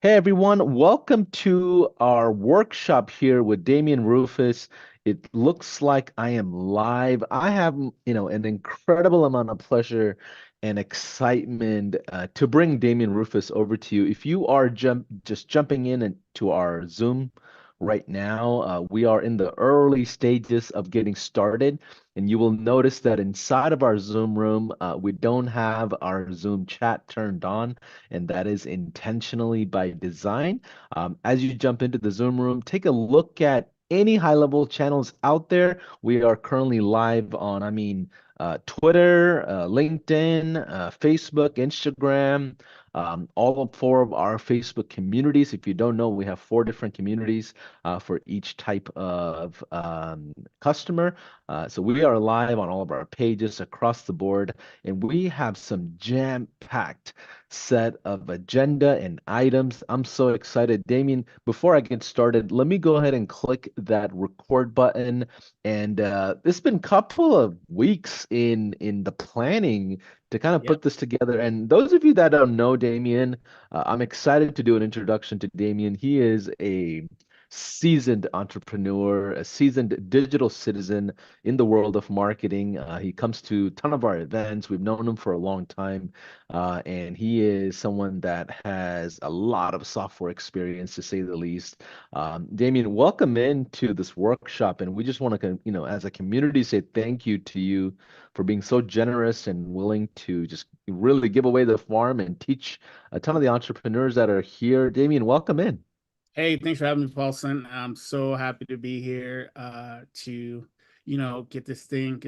Hey everyone, welcome to our workshop here with Damien Rufus. It looks like I am live. I have, an incredible amount of pleasure and excitement to bring Damien Rufus over to you. If you are just jumping in into our Zoom right now, we are in the early stages of getting started, and you will notice that inside of our Zoom room, we don't have our Zoom chat turned on, and that is intentionally by design. As you jump into the Zoom room, take a look at any high-level channels out there. We are currently live on, Twitter, LinkedIn, Facebook, Instagram, all of four of our Facebook communities. If you don't know, we have four different communities for each type of customer. So we are live on all of our pages across the board, and we have some jam-packed set of agenda and items. I'm so excited. Damien, before I get started, let me go ahead and click that record button. And it's been a couple of weeks in the planning to kind of Yep. put this together. And those of you that don't know Damien, I'm excited to do an introduction to Damien. He is a seasoned entrepreneur, a seasoned digital citizen in the world of marketing. He comes to a ton of our events. We've known him for a long time. And he is someone that has a lot of software experience, to say the least. Damien, welcome into this workshop, and we just want to, as a community, say thank you to you for being so generous and willing to just really give away the farm and teach a ton of the entrepreneurs that are here. Damien, welcome in. Hey, thanks for having me, Paulson. I'm so happy to be here to, get this thing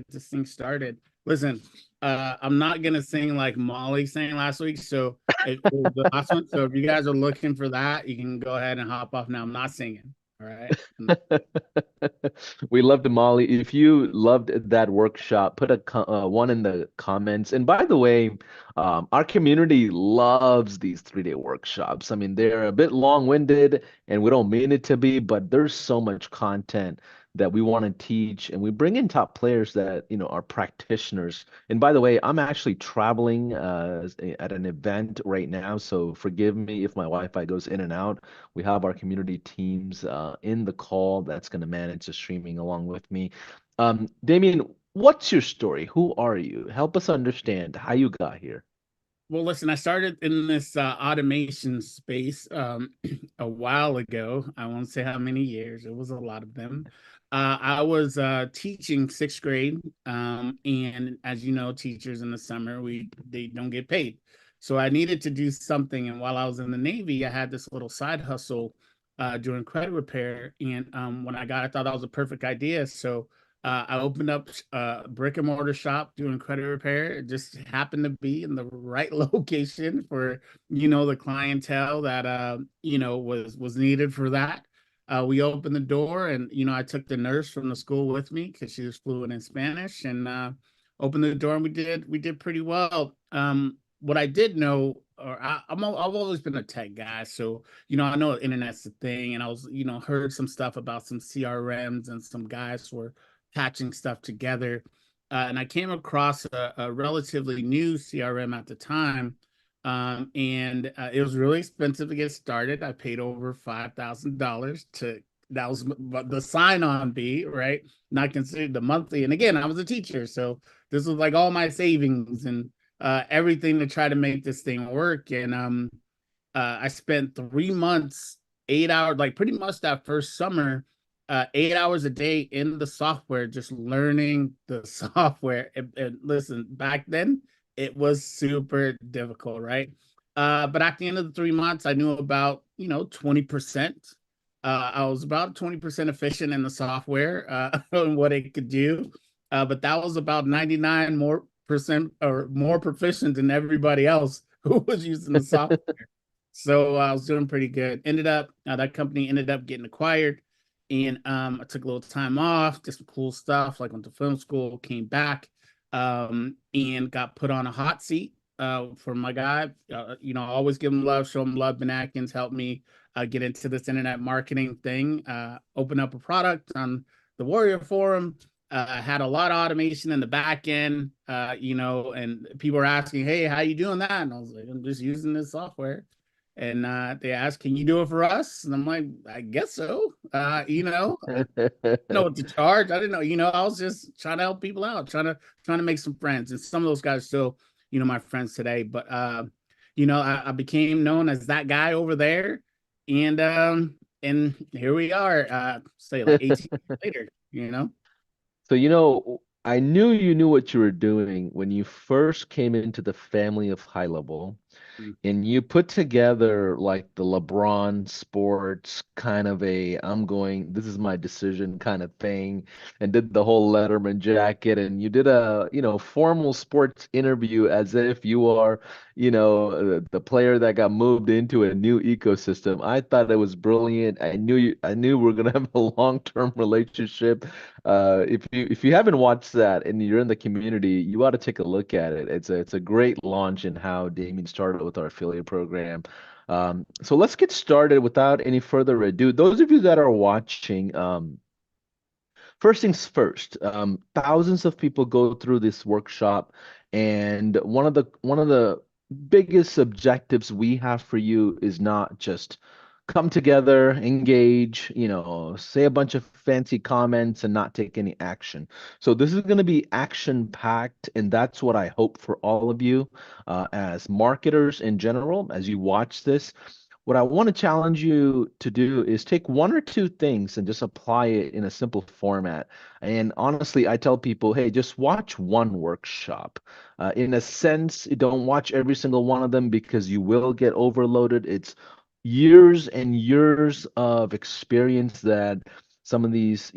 started. Listen, I'm not gonna sing like Molly sang last week, so it was the last one. So if you guys are looking for that, you can go ahead and hop off now. I'm not singing. All right. We loved Molly. If you loved that workshop, put a one in the comments. And by the way, our community loves these 3-day workshops. I mean, they're a bit long-winded, and we don't mean it to be, but there's so much content that we want to teach, and we bring in top players that, are practitioners. And by the way, I'm actually traveling at an event right now, so forgive me if my Wi-Fi goes in and out. We have our community teams in the call that's going to manage the streaming along with me. Damien, what's your story? Who are you? Help us understand how you got here. Well, listen, I started in this automation space a while ago. I won't say how many years, it was a lot of them. I was teaching sixth grade, and as you know, teachers in the summer they don't get paid, so I needed to do something. And while I was in the Navy, I had this little side hustle doing credit repair, and when I thought that was a perfect idea. So I opened up a brick and mortar shop doing credit repair. It just happened to be in the right location for, the clientele that, was needed for that. We opened the door, and, I took the nurse from the school with me because she was fluent in Spanish, and opened the door, and we did pretty well. What I did know, I've always been a tech guy, so I know the internet's a thing, and I was, heard some stuff about some CRMs, and some guys were patching stuff together. And I came across a relatively new CRM at the time. And it was really expensive to get started. I paid over $5,000 to, that was the sign on fee, right? Not considered the monthly. And again, I was a teacher. So this was like all my savings and everything to try to make this thing work. And I spent 3 months, 8 hours, like pretty much that first summer, 8 hours a day in the software, just learning the software. And listen, back then it was super difficult, right? But at the end of the 3 months, I knew about 20%. I was about 20% efficient in the software and what it could do. But that was about 99 more percent or more proficient than everybody else who was using the software. So I was doing pretty good. That company ended up getting acquired, and I took a little time off, did some cool stuff, like went to film school, came back, and got put on a hot seat for my guy. I always give him love, show him love. Ben Atkins helped me get into this internet marketing thing, open up a product on the Warrior Forum. Had a lot of automation in the back end, and people were asking, "Hey, how you doing that?" And I was like, "I'm just using this software." and they asked, "Can you do it for us?" And I'm like, "I guess so." Know what to charge. I didn't know. I was just trying to help people out, trying to make some friends, and some of those guys are still, my friends today. But I became known as that guy over there, and here we are. Say like 18 years later. So, I knew you knew what you were doing when you first came into the family of high level. Mm. And you put together like the LeBron sports kind of this is my decision kind of thing, and did the whole Letterman jacket, and you did a, formal sports interview as if you are, the player that got moved into a new ecosystem. I thought it was brilliant. I knew we are gonna have a long-term relationship. If you haven't watched that and you're in the community, you ought to take a look at it. It's a great launch in how Damien started with our affiliate program. So let's get started without any further ado. Those of you that are watching, first things first, thousands of people go through this workshop, and one of the biggest objectives we have for you is not just come together, engage, say a bunch of fancy comments and not take any action. So this is going to be action packed, and that's what I hope for all of you as marketers in general as you watch this. What I want to challenge you to do is take one or two things and just apply it in a simple format. And honestly, I tell people, hey, just watch one workshop. In a sense, don't watch every single one of them because you will get overloaded. It's years and years of experience that some of these,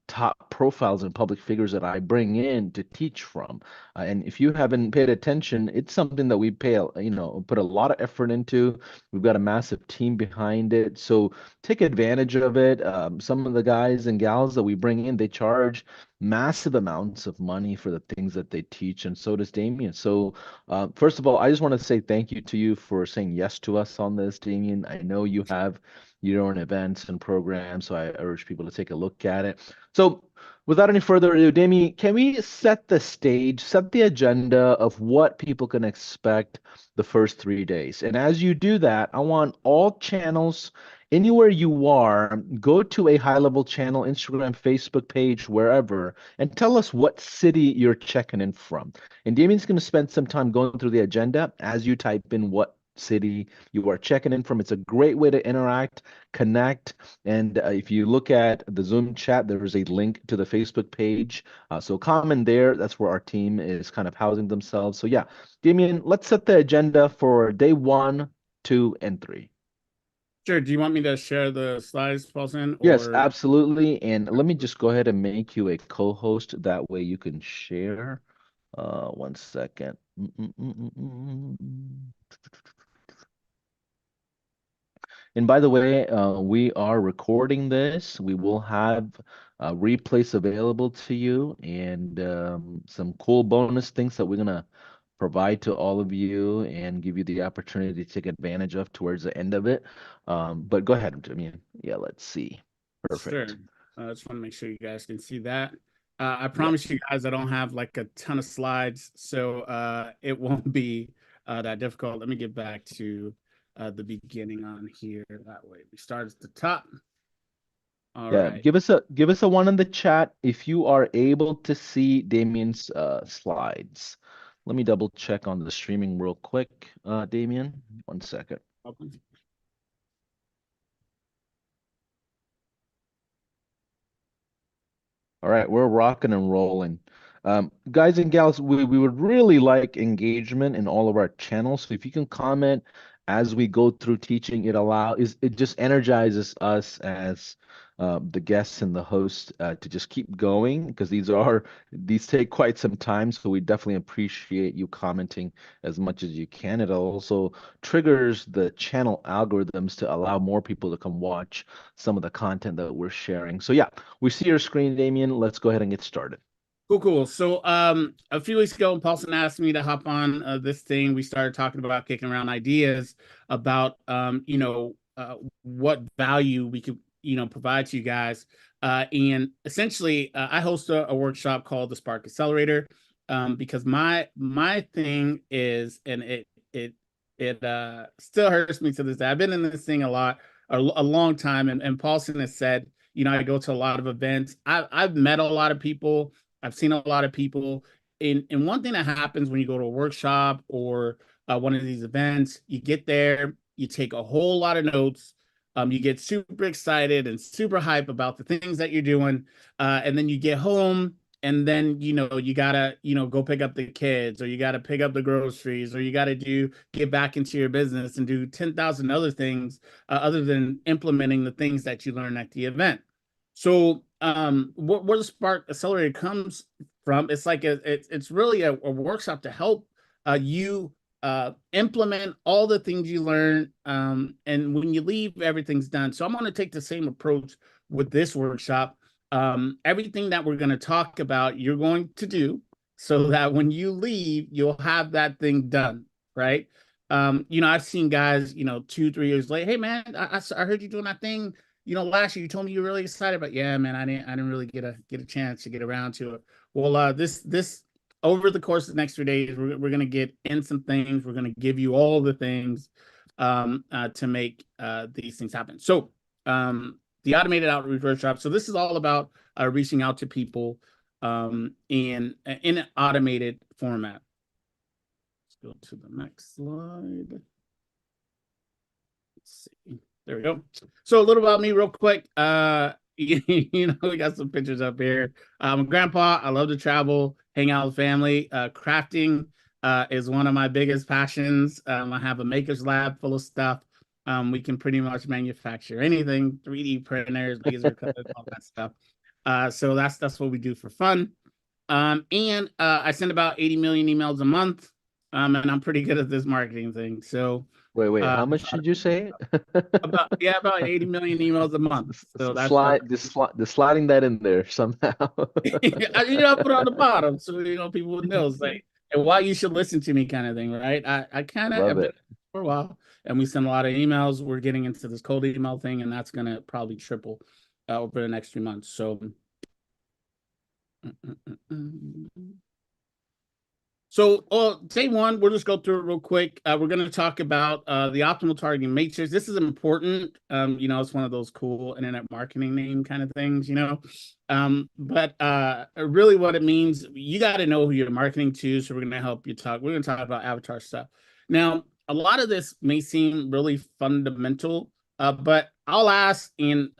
top profiles and public figures that I bring in to teach from. And if you haven't paid attention, it's something that we put a lot of effort into. We've got a massive team behind it. So take advantage of it. Some of the guys and gals that we bring in, they charge massive amounts of money for the things that they teach, and so does Damien. So, first of all, I just want to say thank you to you for saying yes to us on this, Damien. I know you have your own events and programs, so I urge people to take a look at it. So, without any further ado, Damien, can we set the stage, set the agenda of what people can expect the first 3 days? And as you do that, I want all channels, anywhere you are, go to a high level channel, Instagram, Facebook page, wherever, and tell us what city you're checking in from. And Damien's going to spend some time going through the agenda as you type in what city you are checking in from. It's a great way to interact, connect. And if you look at the Zoom chat, there is a link to the Facebook page. So comment there. That's where our team is kind of housing themselves. So yeah, Damien, let's set the agenda for day 1, 2, and 3. Sure. Do you want me to share the slides, Paulson, Yes, or? absolutely. And let me just go ahead and make you a co-host. That way you can share. One second. And by the way, we are recording this. We will have replays available to you, and some cool bonus things that we're gonna provide to all of you and give you the opportunity to take advantage of towards the end of it. But go ahead. I mean, yeah, let's see. Sure. Perfect. I just want to make sure you guys can see that. I Yeah. promise you guys I don't have like a ton of slides, so it won't be that difficult. Let me get back to the beginning on here. That way we start at the top. All Yeah, right. give us a one in the chat if you are able to see Damien's slides. Let me double check on the streaming real quick, Damien. One second. Open. All right, we're rocking and rolling. Guys and gals, we would really like engagement in all of our channels. So if you can comment as we go through teaching, it just energizes us as the guests and the host to just keep going because these take quite some time. So we definitely appreciate you commenting as much as you can. It also triggers the channel algorithms to allow more people to come watch some of the content that we're sharing. So yeah. We see your screen, Damien. Let's go ahead and get started. Cool. So, a few weeks ago, Paulson asked me to hop on this thing. We started talking about kicking around ideas about, what value we could, provide to you guys. And essentially, I host a workshop called the Spark Accelerator, because my thing is, and it It still hurts me to this day. I've been in this thing a long time, and Paulson has said, I go to a lot of events. I've met a lot of people. I've seen a lot of people. And one thing that happens when you go to a workshop or one of these events, you get there, you take a whole lot of notes. You get super excited and super hype about the things that you're doing, and then you get home, and then you gotta go pick up the kids, or you gotta pick up the groceries, or you gotta get back into your business and do 10,000 other things other than implementing the things that you learn at the event. So where the Spark Accelerator comes from, it's like it's really a workshop to help you implement all the things you learn, and when you leave, everything's done. So I'm going to take the same approach with this workshop. Everything that we're going to talk about, you're going to do so that when you leave, you'll have that thing done, right? I've seen guys, 2, 3 years later, hey man, I heard you doing that thing, last year. You told me you were really excited about. Yeah, man, I didn't really get a chance to get around to it. Well, this over the course of the next 3 days, we're going to get in some things. We're going to give you all the things to make these things happen. So the automated outreach workshop. So this is all about reaching out to people in an automated format. Let's go to the next slide. Let's see. There we go. So a little about me real quick. We got some pictures up here. I'm a grandpa. I love to travel, hang out with family. Crafting is one of my biggest passions. I have a maker's lab full of stuff. We can pretty much manufacture anything, 3D printers, laser cutters, all that stuff. So that's what we do for fun. And I send about 80 million emails a month. And I'm pretty good at this marketing thing. So Wait, how much did you say? about 80 million emails a month. So that's The sliding that in there somehow. I put it on the bottom so people would know, like, and why you should listen to me, kind of thing, right? I kind of Love have been it. for a while, and we send a lot of emails. We're getting into this cold email thing, and that's gonna probably triple over the next 3 months. So day one, we'll just go through it real quick. We're going to talk about the optimal targeting matrix. This is important. It's one of those cool internet marketing name kind of things, but really what it means, you got to know who you're marketing to. So we're going to help you talk. We're going to talk about avatar stuff. Now, a lot of this may seem really fundamental, but I'll ask, and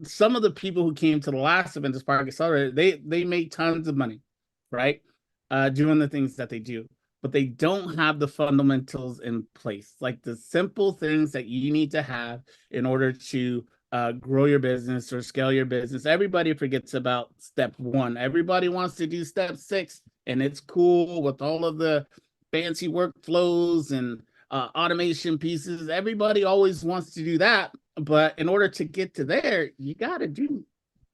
some of the people who came to the last event, the Spark Accelerator, they made tons of money, right? Doing the things that they do, but they don't have the fundamentals in place, like the simple things that you need to have in order to grow your business or scale your business. Everybody forgets about step one. Everybody wants to do step 6, and it's cool with all of the fancy workflows and automation pieces. Everybody always wants to do that, but in order to get to there, you got to do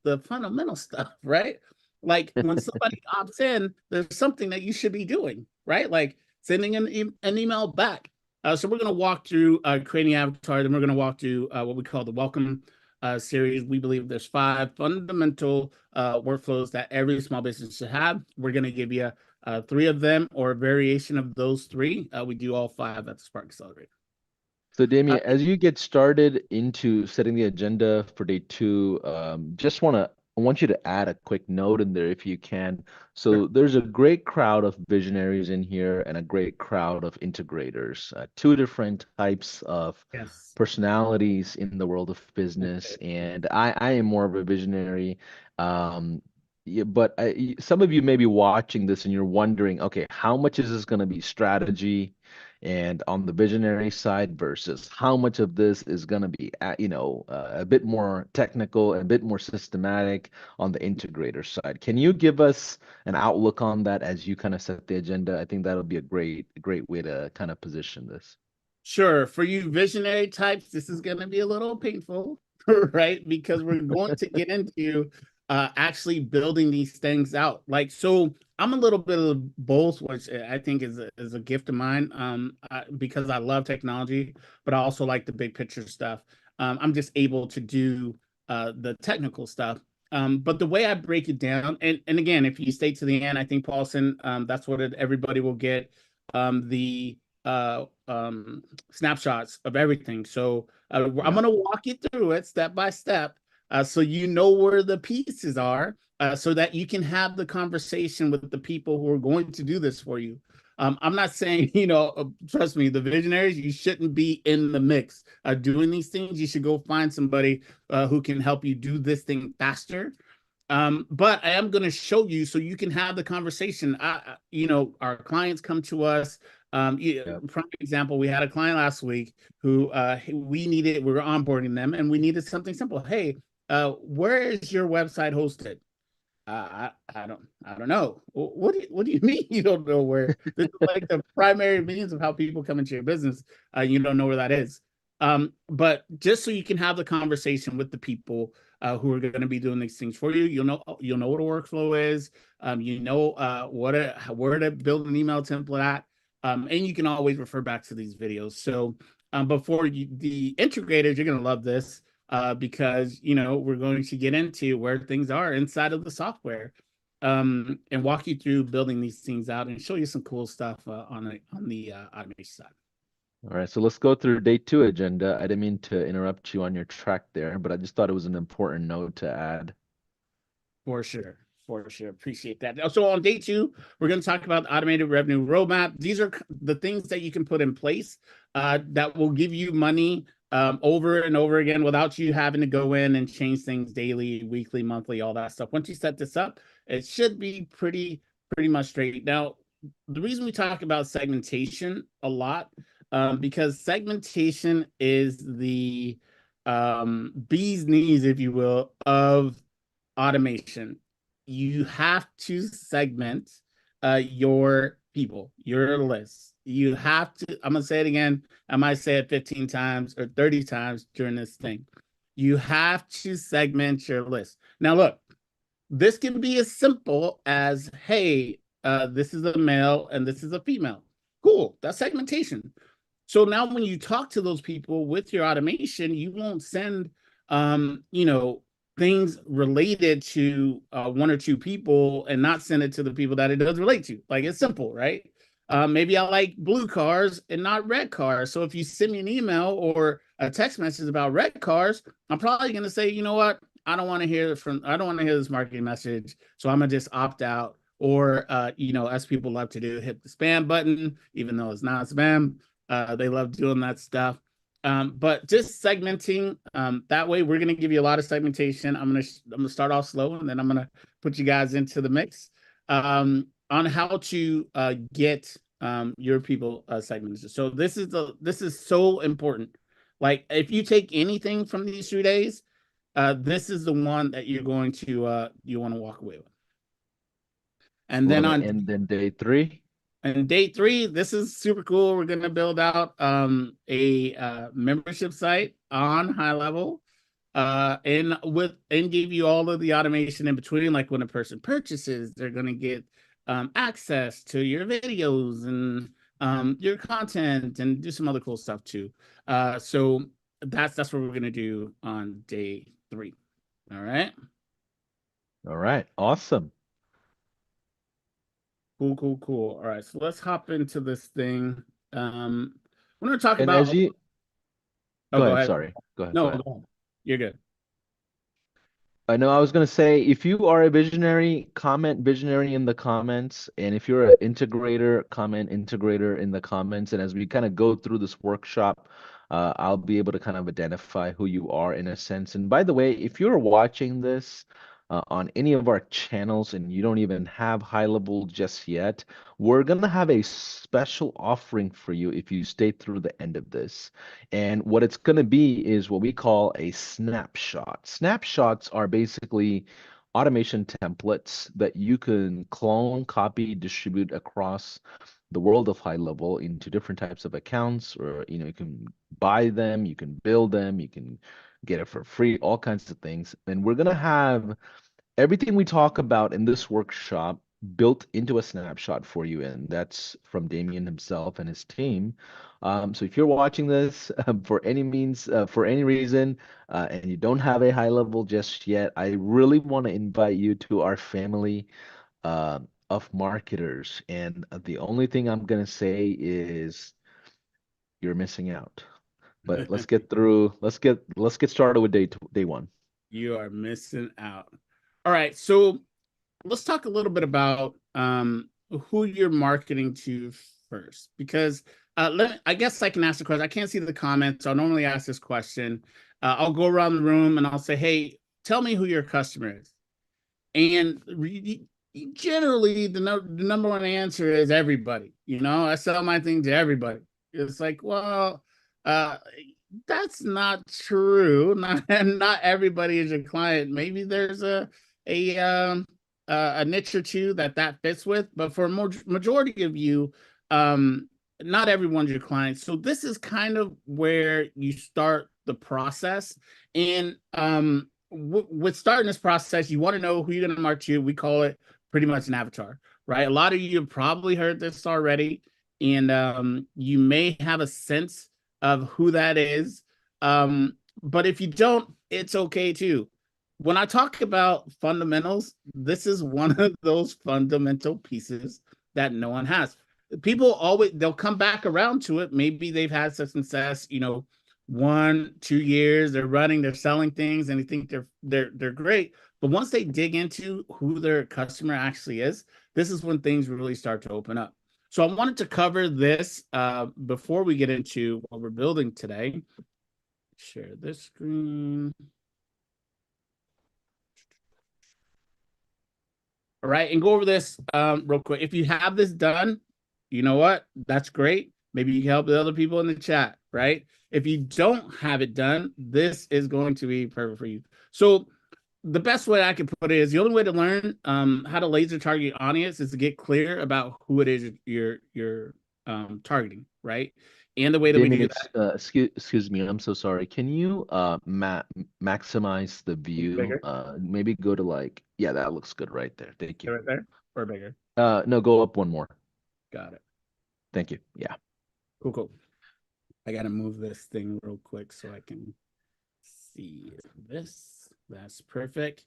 the fundamental stuff, right? Like when somebody opts in, there's something that you should be doing, right? Like sending an email back. So we're going to walk through creating avatar, then we're going to walk through what we call the welcome series. We believe there's 5 fundamental workflows that every small business should have. We're going to give you 3 of them or a variation of those 3. We do all 5 at the Spark Accelerator. So, Damien, as you get started into setting the agenda for day 2, I want you to add a quick note in there if you can. Sure. So there's a great crowd of visionaries in here and a great crowd of integrators, 2 different types of Yes. personalities in the world of business. And I am more of a visionary. Yeah, but some of you may be watching this and you're wondering, okay, how much is this going to be strategy and on the visionary side versus how much of this is going to be, a bit more technical and a bit more systematic on the integrator side. Can you give us an outlook on that as you kind of set the agenda? I think that'll be a great way to kind of position this. Sure. For you visionary types, this is going to be a little painful, right? Because we're going to get into actually building these things out. Like, so I'm a little bit of both, which I think is a gift of mine, because I love technology, but I also like the big picture stuff. I'm just able to do the technical stuff. But the way I break it down, and again, if you stay to the end, I think Paulson, that's what everybody will get. The snapshots of everything. So I'm Yeah. going to walk you through it step by step, so you know where the pieces are, so that you can have the conversation with the people who are going to do this for you. I'm not saying, trust me, the visionaries, you shouldn't be in the mix doing these things. You should go find somebody who can help you do this thing faster. But I am going to show you so you can have the conversation. Our clients come to us. Yep. Prime example, we had a client last week who we were onboarding them and we needed something simple. Hey, where is your website hosted? I don't know. What do you mean you don't know where? This is like the primary means of how people come into your business. You don't know where that is. But just so you can have the conversation with the people who are going to be doing these things for you, you'll know what a workflow is. Where to build an email template at, and you can always refer back to these videos. So before the integrators, you're going to love this because we're going to get into where things are inside of the software, and walk you through building these things out and show you some cool stuff on the automation side. All right, so let's go through day two agenda. I didn't mean to interrupt you on your track there, but I just thought it was an important note to add. For sure. For sure. Appreciate that. So on day two, we're going to talk about the automated revenue roadmap. These are the things that you can put in place that will give you money over and over again without you having to go in and change things daily, weekly, monthly, all that stuff. Once you set this up, it should be pretty much straight. Now, the reason we talk about segmentation a lot, because segmentation is the bee's knees, if you will, of automation. You have to segment your people, your list. You have to, I'm going to say it again. I might say it 15 times or 30 times during this thing. You have to segment your list. Now, look, this can be as simple as, hey, this is a male and this is a female. Cool. That's segmentation. So now when you talk to those people with your automation, you won't send, um, you know, things related to one or two people and not send it to the people that it does relate to. Like it's simple, right? Maybe I like blue cars and not red cars. So if you send me an email or a text message about red cars, I'm probably going to say, you know what? I don't want to hear this marketing message. So I'm going to just opt out. Or, as people love to do, hit the spam button, even though it's not spam. They love doing that stuff. But just segmenting, that way we're going to give you a lot of segmentation. I'm gonna start off slow, and then I'm gonna put you guys into the mix on how to get your people segmented. So this is so important. Like if you take anything from these 3 days, this is the one that you're going to you want to walk away with. And then Love it. on And then day three. And day three, this is super cool. We're going to build out a membership site on high level, and give you all of the automation in between. Like when a person purchases, they're going to get access to your videos and your content, and do some other cool stuff too. So that's what we're going to do on day three. All right. All right, awesome. Cool, cool, cool. All right, so let's hop into this thing. Um, we're going to talk And as about. you Oh, go go ahead, ahead. sorry. Go No, ahead. go ahead. You're good. I know I was going to say, if you are a visionary, comment visionary in the comments. And if you're an integrator, comment integrator in the comments. And as we kind of go through this workshop, I'll be able to kind of identify who you are in a sense. And by the way, if you're watching this on any of our channels and you don't even have high level just yet, we're going to have a special offering for you if you stay through the end of this. And what it's going to be is what we call a snapshot. Snapshots are basically automation templates that you can clone, copy, distribute across the world of high level into different types of accounts, or you can buy them, you can build them, you can get it for free, all kinds of things. And we're going to have everything we talk about in this workshop built into a snapshot for you, and that's from Damien himself and his team. So if you're watching this for any means, for any reason, and you don't have a high level just yet, I really want to invite you to our family of marketers. And the only thing I'm gonna say is you're missing out. But let's get started with day one. You are missing out. All right, so let's talk a little bit about who you're marketing to first, because I guess I can ask the question. I can't see the comments. I'll normally ask this question. I'll go around the room and I'll say, "Hey, tell me who your customer is." And generally, the number one answer is everybody. I sell my thing to everybody. It's like, well, uh, that's not true. Not everybody is your client. Maybe there's a niche or two that fits with, but for a majority of you, um, not everyone's your client. So this is kind of where you start the process. And with starting this process, you want to know who you're going to market to. We call it pretty much an avatar, right? A lot of you have probably heard this already, and you may have a sense of who that is. But if you don't, it's okay too. When I talk about fundamentals, this is one of those fundamental pieces that no one has. People they'll come back around to it. Maybe they've had success, 1-2 years, they're running, they're selling things, and they think they're great. But once they dig into who their customer actually is, this is when things really start to open up. So I wanted to cover this before we get into what we're building today. Share this screen. All right, and go over this real quick. If you have this done, you know what? That's great. Maybe you can help the other people in the chat, right? If you don't have it done, this is going to be perfect for you. So the best way I can put it is the only way to learn how to laser target your audience is to get clear about who it is you're targeting, right? And the way that we Damien, do that. excuse me, I'm so sorry. Can you maximize the view? Bigger, Maybe go to like, yeah, that looks good right there. Thank you. right there, or bigger. No, go up one more. Got it. Thank you. Yeah. Cool, cool. I gotta move this thing real quick so I can see this. That's perfect.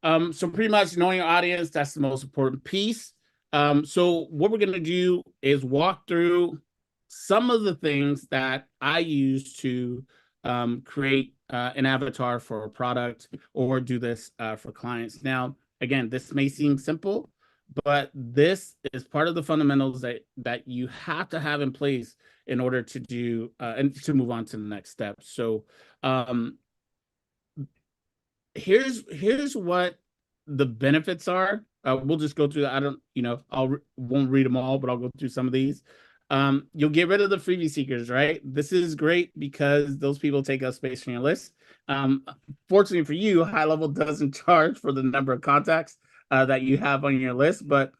So pretty much knowing your audience, that's the most important piece. So what we're gonna do is walk through some of the things that I use to create an avatar for a product or do this for clients. Now, again, this may seem simple, but this is part of the fundamentals that you have to have in place in order to do and to move on to the next step. So here's what the benefits are. We'll just go through that. I don't, won't read them all, but I'll go through some of these. You'll get rid of the freebie seekers, right? This is great because those people take up space from your list. Fortunately for you, High Level doesn't charge for the number of contacts that you have on your list, but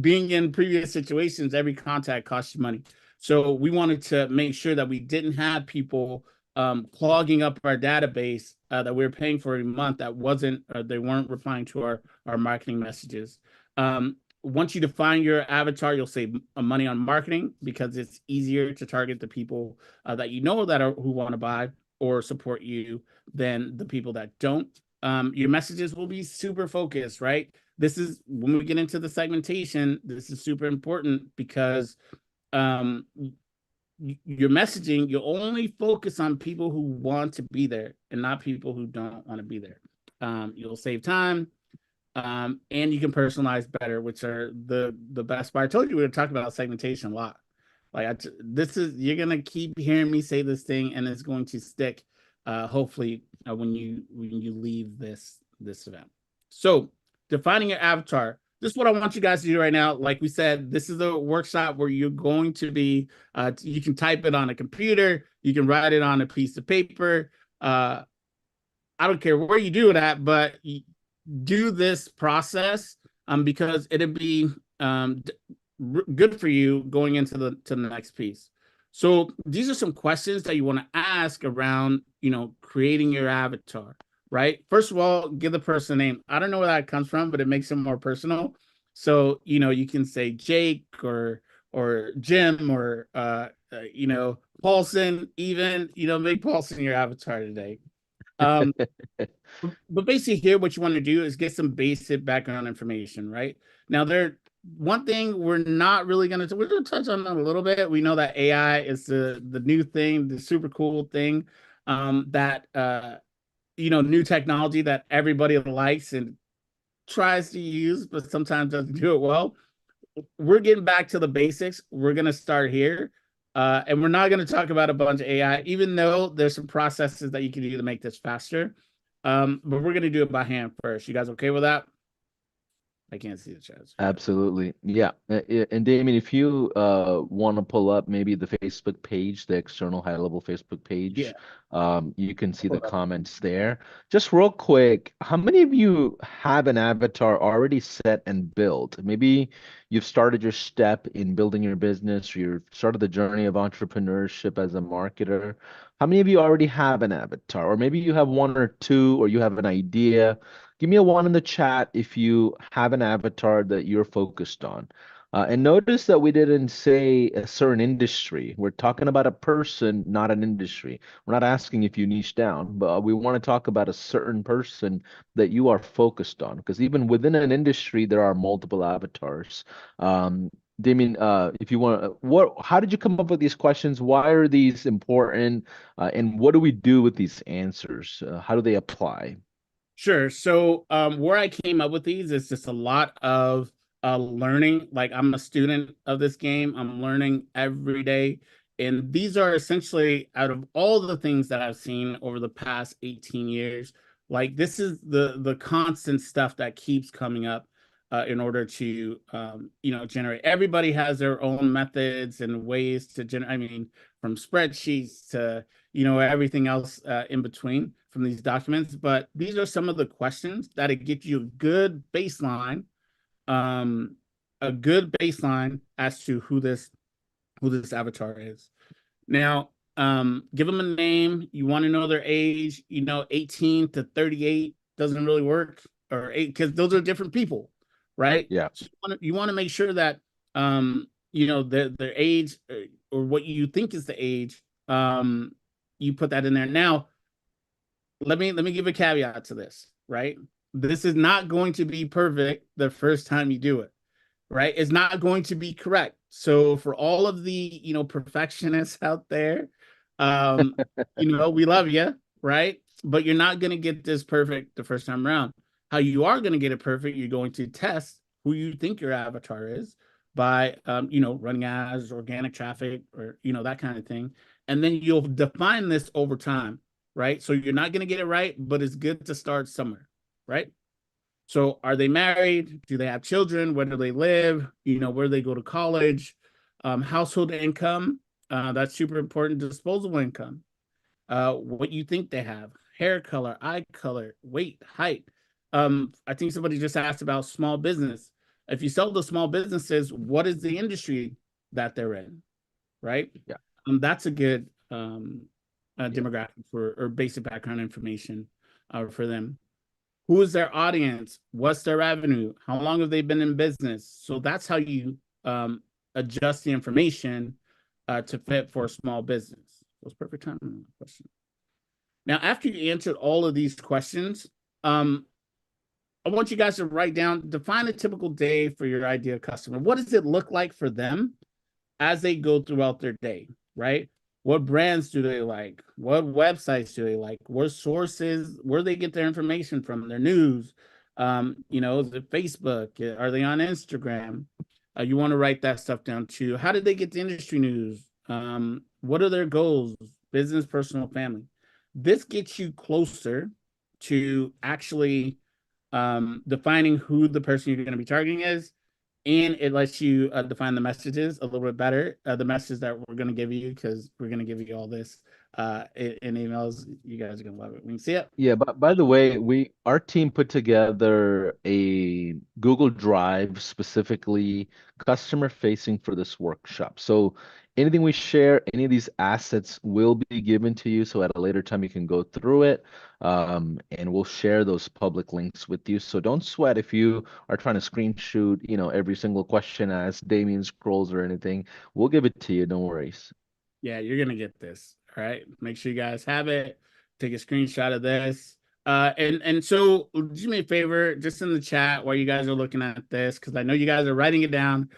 being in previous situations, every contact costs you money. So we wanted to make sure that we didn't have people clogging up our database that we were paying for every month that they weren't replying to our marketing messages. Once you define your avatar, you'll save money on marketing because it's easier to target the people that you know who want to buy or support you than the people that don't. Your messages will be super focused, right? This is when we get into the segmentation, this is super important because your messaging, you only focus on people who want to be there and not people who don't want to be there. You'll save time, and you can personalize better, which are the best part. I told you we were talking about segmentation a lot. Like you're gonna keep hearing me say this thing, and it's going to stick. Hopefully, when you leave this event. So defining your avatar. This is what I want you guys to do right now. Like we said, this is a workshop where you're going to be, you can type it on a computer, you can write it on a piece of paper. I don't care where you do it at, but do this process because it'll be good for you going into the next piece. So these are some questions that you want to ask around, creating your avatar. Right. First of all, give the person a name. I don't know where that comes from, but it makes it more personal. So, you can say Jake or Jim or, Paulson, even, make Paulson your avatar today. But basically here, what you want to do is get some basic background information, right? Now, one thing we're not really going to we're going to touch on that a little bit. We know that AI is the new thing, the super cool thing, that new technology that everybody likes and tries to use, but sometimes doesn't do it well. We're getting back to the basics. We're going to start here. And we're not going to talk about a bunch of AI, even though there's some processes that you can do to make this faster. But we're going to do it by hand first. You guys okay with that? I can't see the chat. Absolutely. Yeah. And Damien, if you want to pull up maybe the Facebook page, the external high level Facebook Yeah. page, you can see the comments there. Just real quick, how many of you have an avatar already set and built? Maybe you've started your step in building your business, or you've started the journey of entrepreneurship as a marketer. How many of you already have an avatar? Or maybe you have one or two, or you have an idea. Give me a one in the chat if you have an avatar that you're focused on. And notice that we didn't say a certain industry. We're talking about a person, not an industry. We're not asking if you niche down, but we want to talk about a certain person that you are focused on. Because even within an industry, there are multiple avatars. Damien, if you want, how did you come up with these questions? Why are these important? And what do we do with these answers? How do they apply? Sure. So where I came up with these is just a lot of learning. Like I'm a student of this game. I'm learning every day. And these are essentially out of all the things that I've seen over the past 18 years, like this is the constant stuff that keeps coming up in order to generate. Everybody has their own methods and ways to generate. I mean, from spreadsheets to everything else in between from these documents. But these are some of the questions that it gets you um, a good baseline as to who this avatar is. Now, give them a name. You want to know their age. 18 to 38 doesn't really work, or eight, because those are different people, right? Yeah. So you want to make sure that their age, or what you think is the age, you put that in there. Now, let me give a caveat to this, right? This is not going to be perfect the first time you do it, right? It's not going to be correct. So for all of the, perfectionists out there, um, we love you, right? But you're not going to get this perfect the first time around. How you are going to get it perfect, you're going to test who you think your avatar is by, running ads, organic traffic, or, that kind of thing. And then you'll define this over time, right? So you're not going to get it right, but it's good to start somewhere, right? So are they married? Do they have children? Where do they live? Where do they go to college? Household income. That's super important. Disposable income. What you think they have. Hair color, eye color, weight, height. I think somebody just asked about small business. If you sell to small businesses, what is the industry that they're in? Right? Yeah. That's a good Yeah. demographic or basic background information for them. Who is their audience? What's their revenue? How long have they been in business? So that's how you adjust the information to fit for a small business. That's perfect time question. Now, after you answered all of these questions, I want you guys to write down, define a typical day for your ideal customer. What does it look like for them as they go throughout their day, right? What brands do they like? What websites do they like? What sources, where they get their information from, their news? Is it Facebook? Are they on Instagram? You want to write that stuff down too. How did they get the industry news? What are their goals? Business, personal, family. This gets you closer to actually defining who the person you're going to be targeting is, and it lets you define the messages a little bit better. The messages that we're going to give you, because we're going to give you all this in emails. You guys are going to love it. We can see it. Yeah, but by the way, our team put together a Google Drive specifically customer facing for this workshop. So anything we share, any of these assets will be given to you. So at a later time you can go through it. And we'll share those public links with you. So don't sweat if you are trying to screenshot, every single question as Damien scrolls or anything. We'll give it to you, no worries. Yeah, you're going to get this. All right. Make sure you guys have it. Take a screenshot of this. And so do me a favor, just in the chat while you guys are looking at this, because I know you guys are writing it down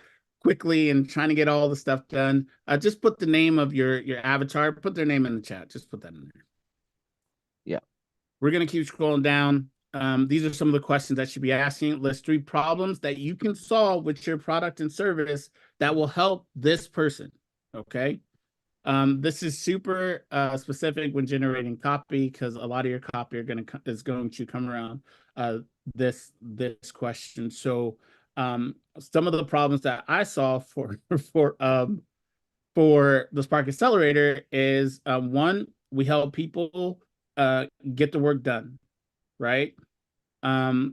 quickly and trying to get all the stuff done. Just put the name of your avatar, put their name in the chat. Just put that in there. Yeah. We're gonna keep scrolling down. These are some of the questions that you should be asking. List 3 problems that you can solve with your product and service that will help this person. Okay. This is super specific when generating copy because a lot of your copy is going to come around this question. So some of the problems that I saw for the Spark Accelerator is one, we help people get the work done, right?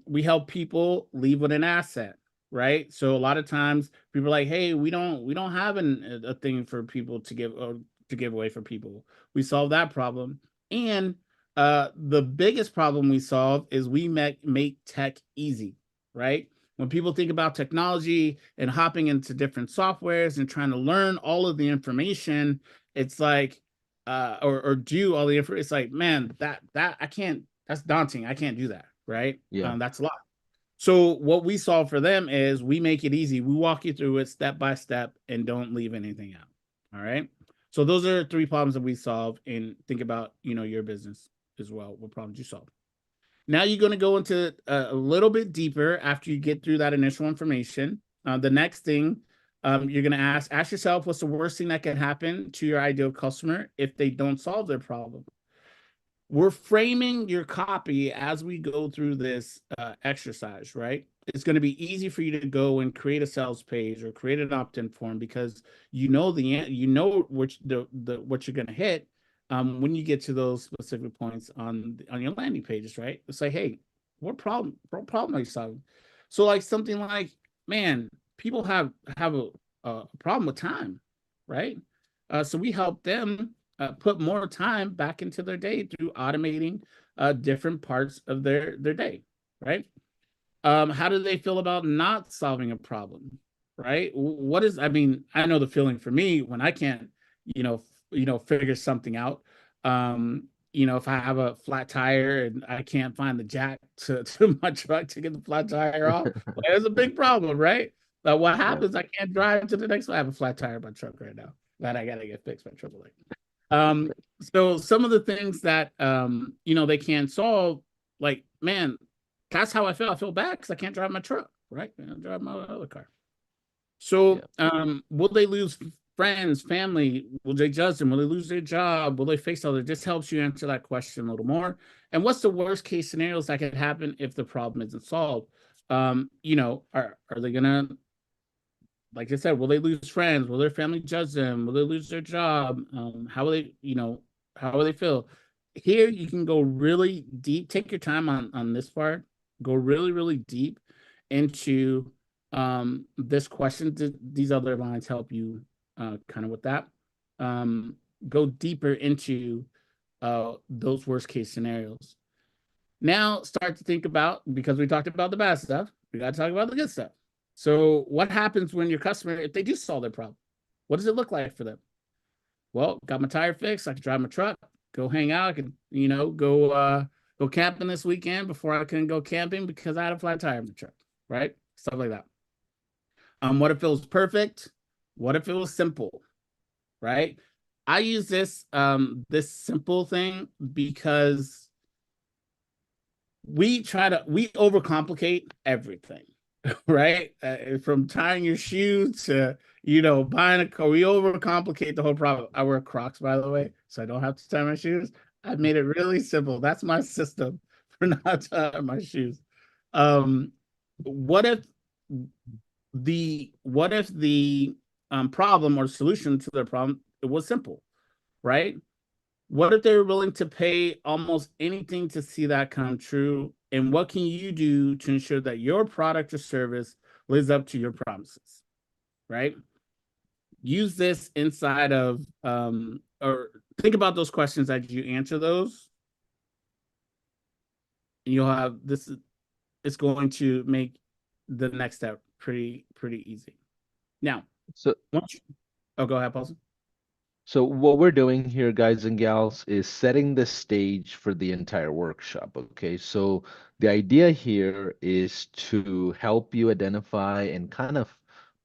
We help people leave with an asset, right? So a lot of times people are like, hey, we don't have a thing for people to give or to give away for people. We solve that problem. And the biggest problem we solve is we make tech easy, right? When people think about technology and hopping into different softwares and trying to learn all of the information, it's like or do all the information, it's like, man, that I can't, that's daunting. I can't do that, right? Yeah. That's a lot. So what we solve for them is we make it easy. We walk you through it step by step and don't leave anything out. All right. So those are 3 problems that we solve, and think about, your business as well. What problems you solve. Now you're going to go into a little bit deeper after you get through that initial information. The next thing you're going to ask yourself, what's the worst thing that can happen to your ideal customer if they don't solve their problem? We're framing your copy as we go through this exercise, right? It's going to be easy for you to go and create a sales page or create an opt-in form because what you're going to hit when you get to those specific points on your landing pages, right? It's like, hey, what problem are you solving? So like something like, man, people have a problem with time, right? So we help them put more time back into their day through automating different parts of their day, right? How do they feel about not solving a problem, right? I mean, I know the feeling for me when I can't, figure something out. If I have a flat tire and I can't find the jack to my truck to get the flat tire off, well, there's a big problem, right? What Yeah. happens? I can't drive to the next one. I have a flat tire in my truck right now that I gotta get fixed by AAA. So some of the things that they can't solve, like, man, that's how I feel. I feel bad because I can't drive my truck, right? I drive my other car. So Yeah. will they lose friends, family? Will they judge them? Will they lose their job? Will they face other? This helps you answer that question a little more. And what's the worst case scenarios that could happen if the problem isn't solved? Are they gonna, like I said, will they lose friends? Will their family judge them? Will they lose their job? How will they feel? Here you can go really deep. Take your time on this part. Go really, really deep into this question. These other lines help you kind of with that. Go deeper into those worst case scenarios. Now start to think about, because we talked about the bad stuff, we got to talk about the good stuff. So what happens when your customer, if they do solve their problem, what does it look like for them? Well, got my tire fixed. I can drive my truck, go hang out. I can, go camping this weekend before I couldn't go camping because I had a flat tire in the truck, right? Stuff like that. What if it was perfect? What if it was simple, right? I use this simple thing because we overcomplicate everything, right? From tying your shoe to buying a car, we overcomplicate the whole problem. I wear Crocs, by the way, so I don't have to tie my shoes. I've made it really simple. That's my system for not tying my shoes. um what if the problem or solution to their problem, it was simple, right? What if they're willing to pay almost anything to see that come true? And what can you do to ensure that your product or service lives up to your promises, right? Use this inside of, or think about those questions as you answer those. And you'll have this, it's going to make the next step pretty easy. Now, So once you, oh, go ahead, Paulson. So what we're doing here, guys and gals, is setting the stage for the entire workshop. Okay, so the idea here is to help you identify and kind of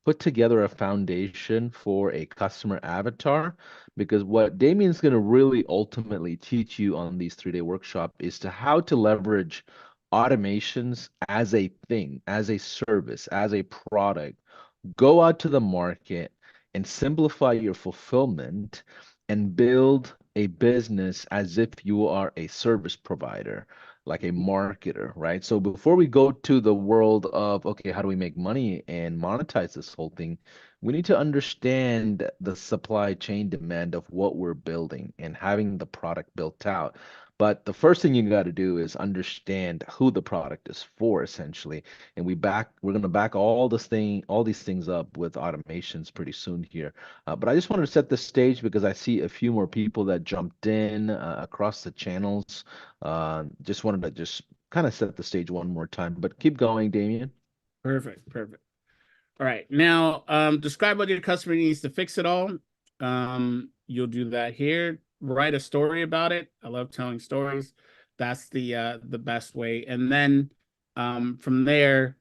put together a foundation for a customer avatar, because what Damien's going to really ultimately teach you on these 3-day workshop is to how to leverage automations as a thing, as a service, as a product. Go out to the market and simplify your fulfillment and build a business as if you are a service provider, like a marketer, right? So before we go to the world of, okay, how do we make money and monetize this whole thing? We need to understand the supply chain demand of what we're building and having the product built out. But the first thing you got to do is understand who the product is for, essentially. And we're gonna back all these things up with automations pretty soon here. But I just wanted to set the stage because I see a few more people that jumped in across the channels. Just wanted to just kind of set the stage one more time. But keep going, Damien. Perfect, perfect. All right. Now, describe what your customer needs to fix it all. You'll do that here. Write a story about it. I love telling stories. That's the best way. And then from there,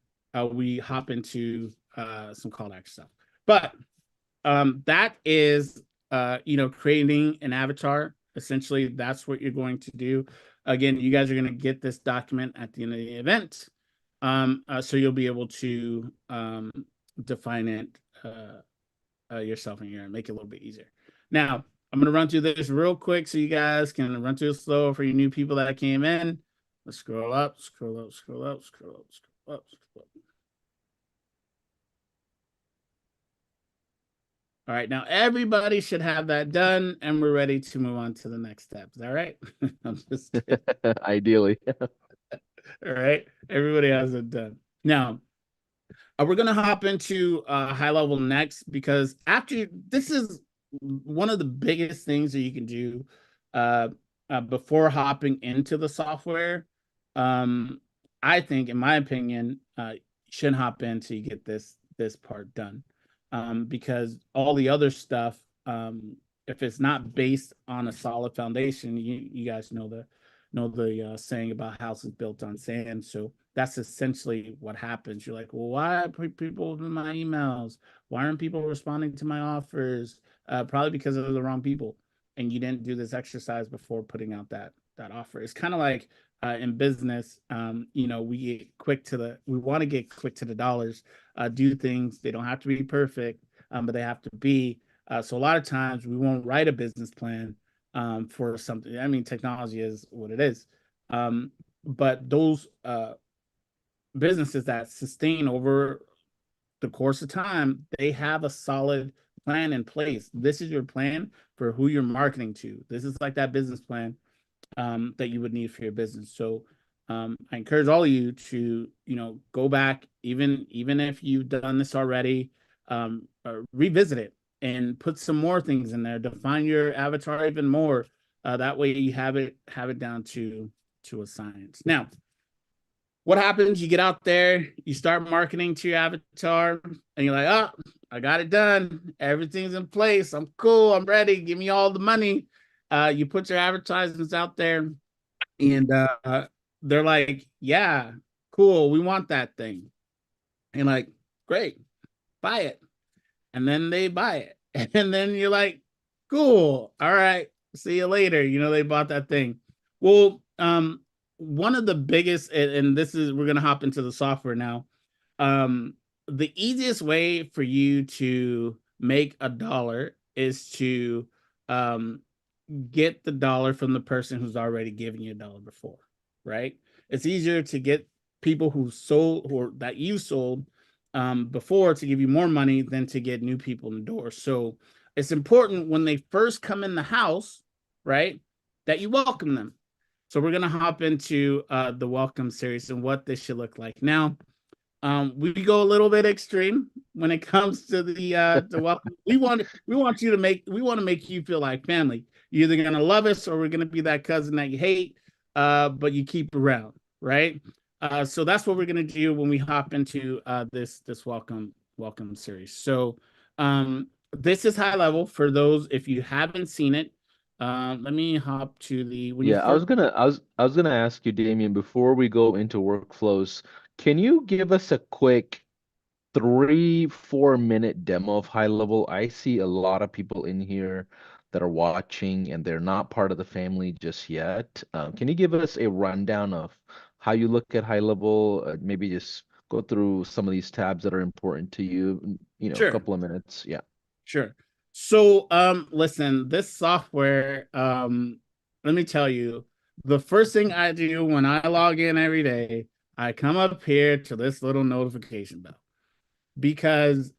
we hop into some call to action stuff. But that is creating an avatar. Essentially, that's what you're going to do. Again, you guys are going to get this document at the end of the event. So you'll be able to define it yourself, and you're gonna make it a little bit easier. Now, I'm gonna run through this real quick so you guys can run through it slow for you new people that came in. Let's scroll up, scroll up, scroll up, scroll up, scroll up, scroll up. All right, now everybody should have that done, and we're ready to move on to the next step. Is that right? I'm just kidding. Ideally. All right, everybody has it done. Now, we're going to hop into high level next, because after this is one of the biggest things that you can do before hopping into the software. I think, in my opinion, you shouldn't hop in until you get this part done, because all the other stuff, if it's not based on a solid foundation, you guys know the saying about houses built on sand. So that's essentially what happens. You're like, well, why are people in my emails? Why aren't people responding to my offers? Probably because of the wrong people, and you didn't do this exercise before putting out that offer. It's kind of like in business. We want to get quick to the dollars. Do things. They don't have to be perfect, but they have to be. So a lot of times we won't write a business plan for something. I mean, technology is what it is. But those businesses that sustain over the course of time, they have a solid plan in place. This is your plan for who you're marketing to. This is like that business plan that you would need for your business. So I encourage all of you to, go back, even if you've done this already, revisit it and put some more things in there. Define your avatar even more. That way you have it down to a science. Now, what happens? You get out there, you start marketing to your avatar, and you're like, oh, I got it done. Everything's in place. I'm cool. I'm ready. Give me all the money. You put your advertisements out there, and they're like, yeah, cool. We want that thing. And like, great, buy it. And then they buy it. And then you're like, cool. All right. See you later. They bought that thing. Well, one of the biggest, and this is, we're going to hop into the software now. The easiest way for you to make a dollar is to get the dollar from the person who's already given you a dollar before, right? It's easier to get people that you sold before to give you more money than to get new people in the door. So it's important when they first come in the house, right, that you welcome them. So we're going to hop into the welcome series and what this should look like. Now, we go a little bit extreme when it comes to the welcome. We want to make you feel like family. You're either gonna love us or we're gonna be that cousin that you hate, but you keep around, right? So that's what we're gonna do when we hop into this welcome series. So This is high level for those if you haven't seen it. Let me hop to the when you Yeah, first. I was gonna ask you, Damien, before we go into workflows, can you give us a quick 3, 4 minute demo of high level? I see a lot of people in here that are watching and they're not part of the family just yet. Can you give us a rundown of how you look at high level? Maybe just go through some of these tabs that are important to you, a Sure. couple of minutes. Yeah. Sure. So, listen, this software, let me tell you, the first thing I do when I log in every day, I come up here to this little notification bell because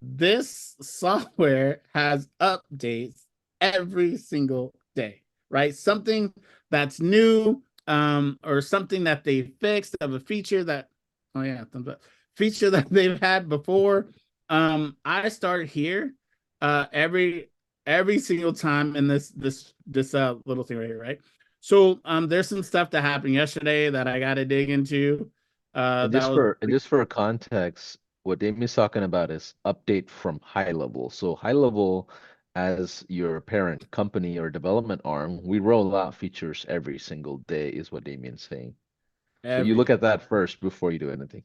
this software has updates every single day, right? Something that's new, or something that they fixed of a feature that, oh yeah, feature that they've had before. I start here every single time in this little thing right here, right? So there's some stuff that happened yesterday that I got to dig into. That was And just for context, what Damien's talking about is update from high level. So high level, as your parent company or development arm, we roll out features every single day, is what Damien's saying. So you every look day. at that first before you do anything.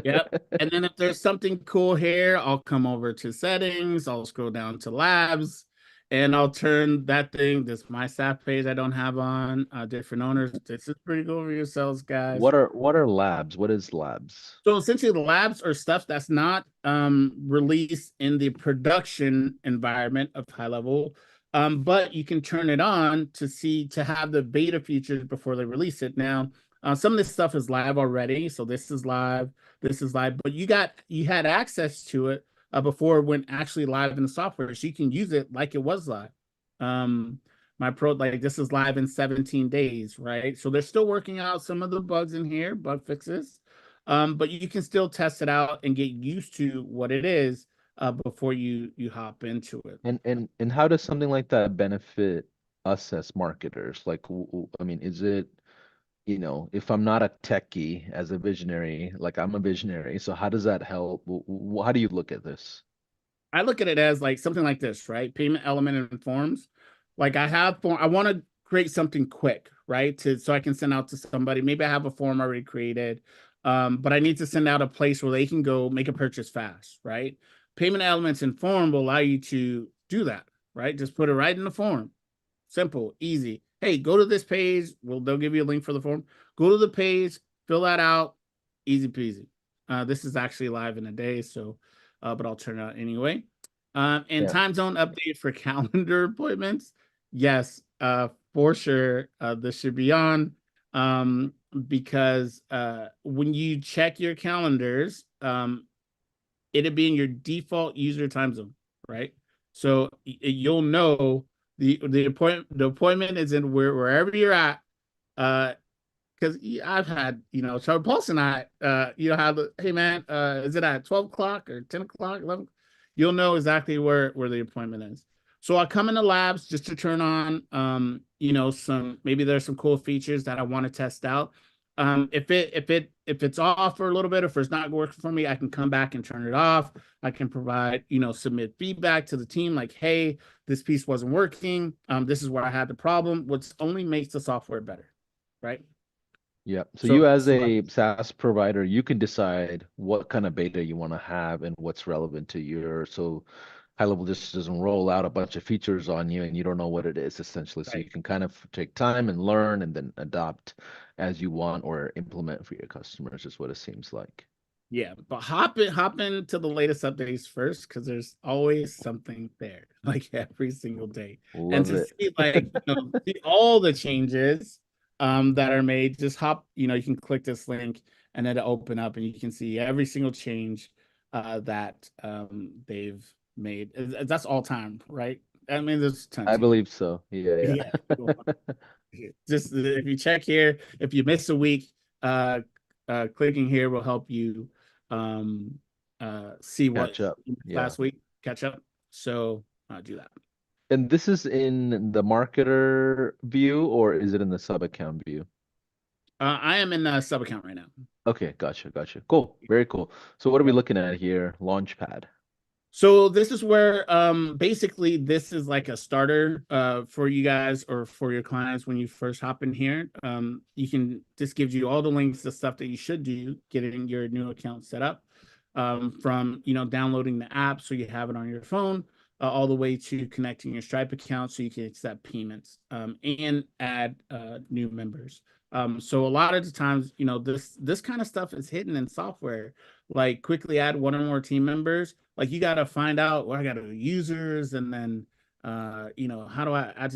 Yep. And then if there's something cool here, I'll come over to settings, I'll scroll down to labs, and I'll turn that thing. This is my staff page I don't have on, different owners. This is pretty cool for yourselves, guys. What are labs? What is labs? So essentially, the labs are stuff that's not released in the production environment of high level, but you can turn it on to have the beta features before they release it. Now, some of this stuff is live already, so this is live, but you had access to it before it went actually live in the software, so you can use it like it was live. Um, my pro like this is live in 17 days, right? So they're still working out some of the bugs in here, bug fixes, but you can still test it out and get used to what it is before you hop into it. And how does something like that benefit us as marketers? Like, I mean, is it, if I'm not a techie as a visionary, like I'm a visionary, so how does that help? How do you look at this? I look at it as like something like this, right? Payment element and forms. Like I want to create something quick, right? So I can send out to somebody. Maybe I have a form already created, but I need to send out a place where they can go make a purchase fast, right? Payment elements and form will allow you to do that, right? Just put it right in the form. Simple, easy. Hey, go to this page. Well, they'll give you a link for the form. Go to the page, fill that out, easy peasy. This is actually live in a day, so but I'll turn it out anyway. And Yeah. time zone update for calendar appointments. Yes, for sure. This should be on because when you check your calendars, it'll be in your default user time zone, right? So you'll know the appointment is in wherever you're at. Because I've had, Charlie Pulse and I, how hey man, is it at 12 o'clock or 10 o'clock, 11? You'll know exactly where the appointment is. So I come in the labs just to turn on, maybe there's some cool features that I want to test out. If it's off for a little bit, if it's not working for me, I can come back and turn it off. I can provide, submit feedback to the team like, hey, this piece wasn't working. This is where I had the problem, which only makes the software better, right? Yeah. So So you as this is what a SaaS provider, you can decide what kind of beta you want to have and what's relevant to your, so high level just doesn't roll out a bunch of features on you and you don't know what it is essentially. So you right. can kind of take time and learn and then adopt as you want or implement for your customers is what it seems like. Yeah, but hop into the latest updates first because there's always something there, like every single day. And Love to it. see see all the changes that are made, just hop, you can click this link and it'll open up and you can see every single change that they've made. That's all time, right? I mean, there's I tons here. believe so. Yeah, Yeah. yeah. Just if you check here, if you miss a week, uh, clicking here will help you um, see what Catch up. Yeah. last week, catch up. So do that. And this is in the marketer view or is it in the sub account view? I am in a sub account right now. Okay, gotcha, gotcha. Cool. Very cool. So what are we Yep. looking at here? Launchpad. So this is where basically this is like a starter for you guys or for your clients when you first hop in here. You can this gives you all the links to stuff that you should do getting your new account set up. From downloading the app so you have it on your phone, all the way to connecting your Stripe account so you can accept payments and add new members. So a lot of the times, this kind of stuff is hidden in software. Like quickly add one or more team members. Like you got to find out where I got to users, and then how do I add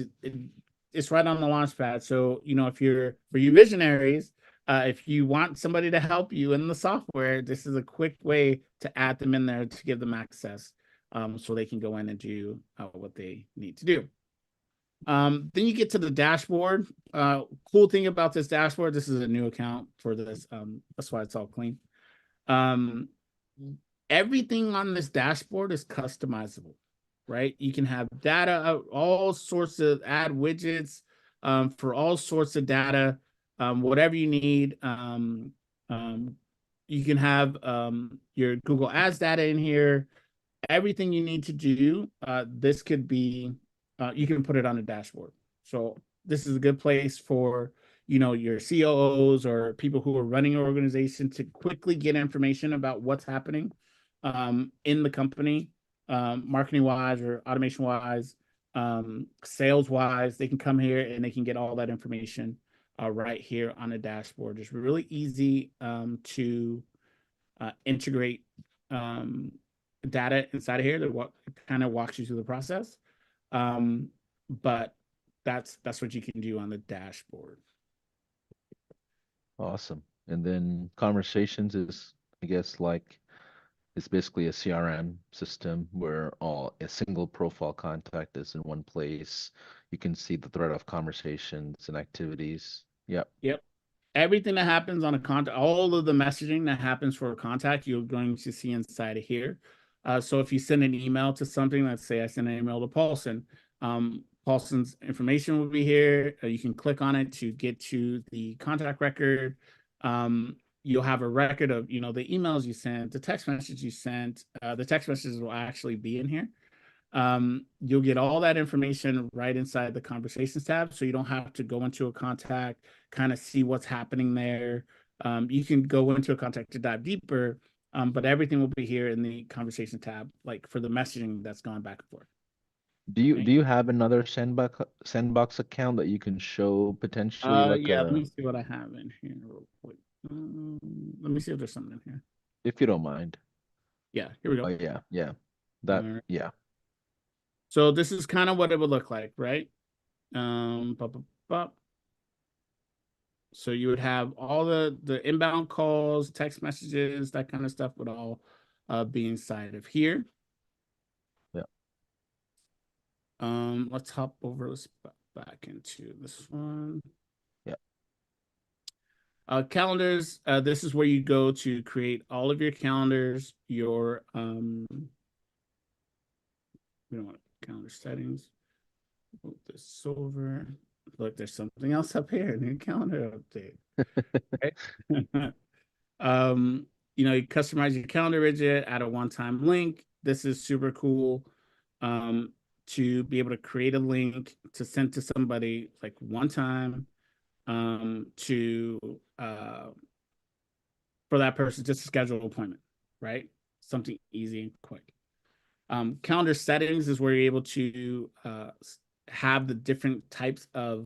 it's right on the launch pad. So if you're for you visionaries, if you want somebody to help you in the software, this is a quick way to add them in there to give them access, so they can go in and do what they need to do. Then you get to the dashboard. Cool thing about this dashboard, this is a new account for this. That's why it's all clean. Um, Everything on this dashboard is customizable, right? You can have data, all sorts of add widgets for all sorts of data, whatever you need. You can have your Google Ads data in here. Everything you need to do, this could be, you can put it on a dashboard. So this is a good place for your COOs or people who are running an organization to quickly get information about what's happening in the company, marketing wise or automation wise, sales wise. They can come here and they can get all that information right here on a dashboard. It's really easy to integrate data inside of here that kind of walks you through the process. But that's what you can do on the dashboard. Awesome. And then conversations is, I guess, like it's basically a CRM system where all a single profile contact is in one place. You can see the thread of conversations and activities. Yep. Yep. Everything that happens on a contact, all of the messaging that happens for a contact, you're going to see inside of here. So if you send an email to something, let's say I send an email to Paulson, Paulson's information will be here. You can click on it to get to the contact record. You'll have a record of, the emails you sent, the text message you sent. The text messages will actually be in here. You'll get all that information right inside the conversations tab. So you don't have to go into a contact, kind of see what's happening there. You can go into a contact to dive deeper, but everything will be here in the conversation tab, like for the messaging that's gone back and forth. Do Okay. you have another sandbox account that you can show potentially like Yeah, let a me see what I have in here real quick. Let me see if there's something in here. if you don't mind. Yeah, here we Oh go. yeah, yeah. All That right. yeah. So this is kind of what it would look like, right? Pop, pop, pop. So you would have all the inbound calls, text messages, that kind of stuff would all be inside of here. Yeah. Let's hop over. Let's back into this one. Yeah. Calendars. This is where you go to create all of your calendars. Your we don't want calendar settings. Move this over. Look, there's something else up here. New calendar update. Okay. Um, you customize your calendar widget, add a one-time link. This is super cool. To be able to create a link to send to somebody like one time, to for that person just to schedule an appointment, right? Something easy and quick. Calendar settings is where you're able to have the different types of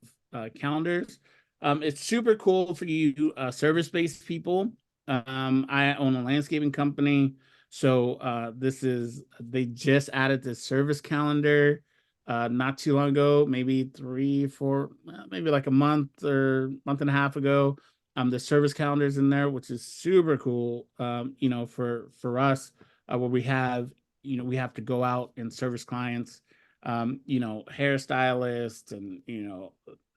calendars. It's super cool for you service-based people. I own a landscaping company, so they just added this service calendar not too long ago, maybe 3, 4, maybe like a month or month and a half ago. The service calendars in there, which is super cool. For us, where we have to go out and service clients, hairstylists and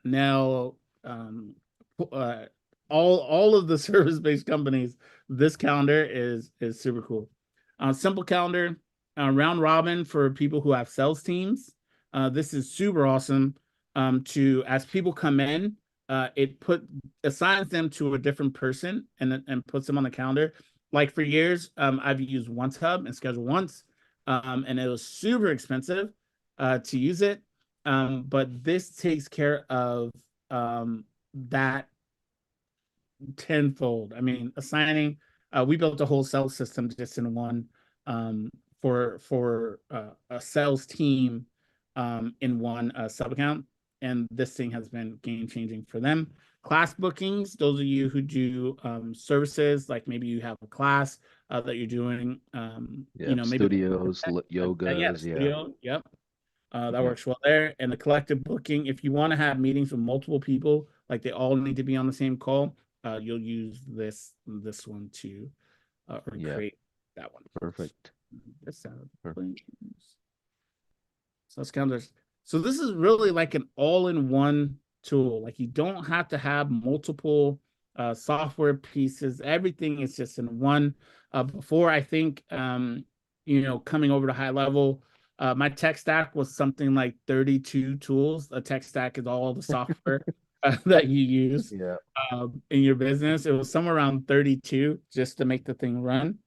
nail, uh, all of the service-based companies. This calendar is super cool. Simple calendar, round robin for people who have sales teams. This is super awesome. To as people come in, it assigns them to a different person and puts them on the calendar. Like for years, I've used Once Hub and Schedule Once. and it was super expensive to use it. But this takes care of that tenfold. I mean, assigning we built a whole sales system just in one for a sales team in one sub account, and this thing has been game changing for them. Class bookings, those of you who do services, like maybe you have a class that you're doing, Yeah, maybe studios, yeah, yogas, yeah. studio, yep, that Yeah. works well there. And the collective booking, if you want to have meetings with multiple people, like they all need to be on the same call, you'll use this one to or Yeah. create that one. Perfect. This sound, Perfect. please. So it's kind of so this is really like an all-in-one tool. Like you don't have to have multiple software pieces. Everything is just in one. Before I think coming over to high level, my tech stack was something like 32 tools. A tech stack is all the software that you use Yeah. in your business. It was somewhere around 32 just to make the thing run.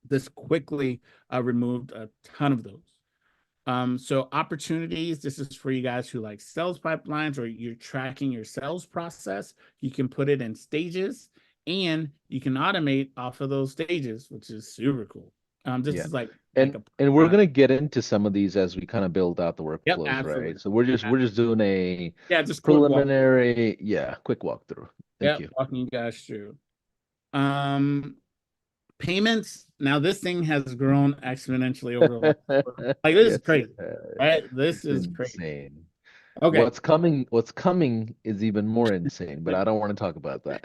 This quickly removed a ton of those. So opportunities, this is for you guys who like sales pipelines or you're tracking your sales process. You can put it in stages and you can automate off of those stages, which is super cool. This Yeah. is like And a and we're gonna get into some of these as we kind of build out the yep, workflows, right? absolutely. So we're just doing a Yeah, just quick walk. preliminary, yeah, quick walkthrough. Thank Yep, you. walking you guys through. Um, payments. Now this thing has grown exponentially over the last like this is Yes, it crazy, has. right? This It's is crazy. insane. Okay. What's coming is even more insane, but I don't want to talk about that.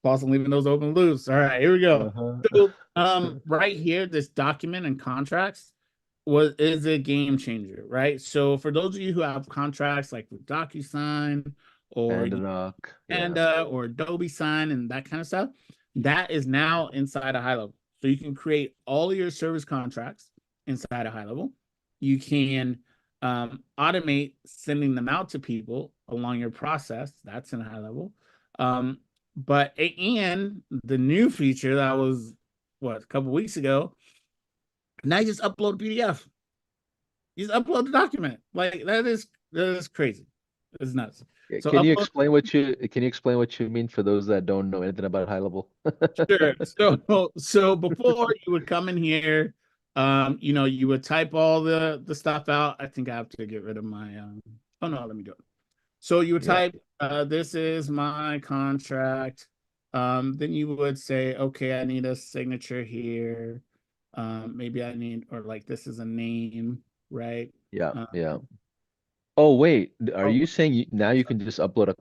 False and leaving those open loops. All right, here we go. Uh-huh. So, right here, this document and contracts is a game changer, right? So, for those of you who have contracts like with DocuSign or And a knock. Yeah. Panda or Adobe Sign and that kind of stuff, that is now inside a high level. So, you can create all of your service contracts inside a high level. You can automate sending them out to people along your process. That's in a high level. Um, and the new feature that was what a couple weeks ago, now you just upload a PDF. You just upload the document. Like that is crazy. It's nuts. Yeah, So upload can you explain what you mean for those that don't know anything about high level? sure. So before you would come in here, you would type all the stuff out. I think I have to get rid of my oh no, let me do it. So you would Yeah. type, this is my contract. Then you would say, okay, I need a signature here. Maybe I need, or like this is a name, right? Yeah. Um, Yeah. Oh, wait. Are oh, you saying now you can just upload a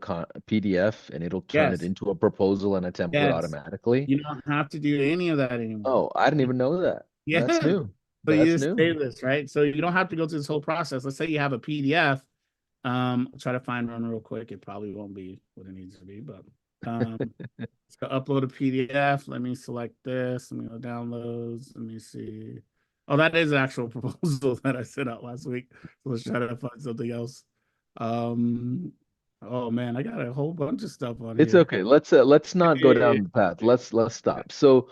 PDF and it'll turn it yes, into a proposal and a template yes. automatically? You don't have to do any of that anymore. Oh, I didn't even know that. Yeah. That's new. So you That's just new. save this, right? So you don't have to go through this whole process. Let's say you have a PDF. I'll try to find one real quick. It probably won't be what it needs to be, but um, so upload a PDF. Let me select this. Let me go downloads. Let me see. Oh, that is an actual proposal that I sent out last week. So let's try to find something else. Um, oh man, I got a whole bunch of stuff on It's here. okay. Let's not go down the path. Let's stop. So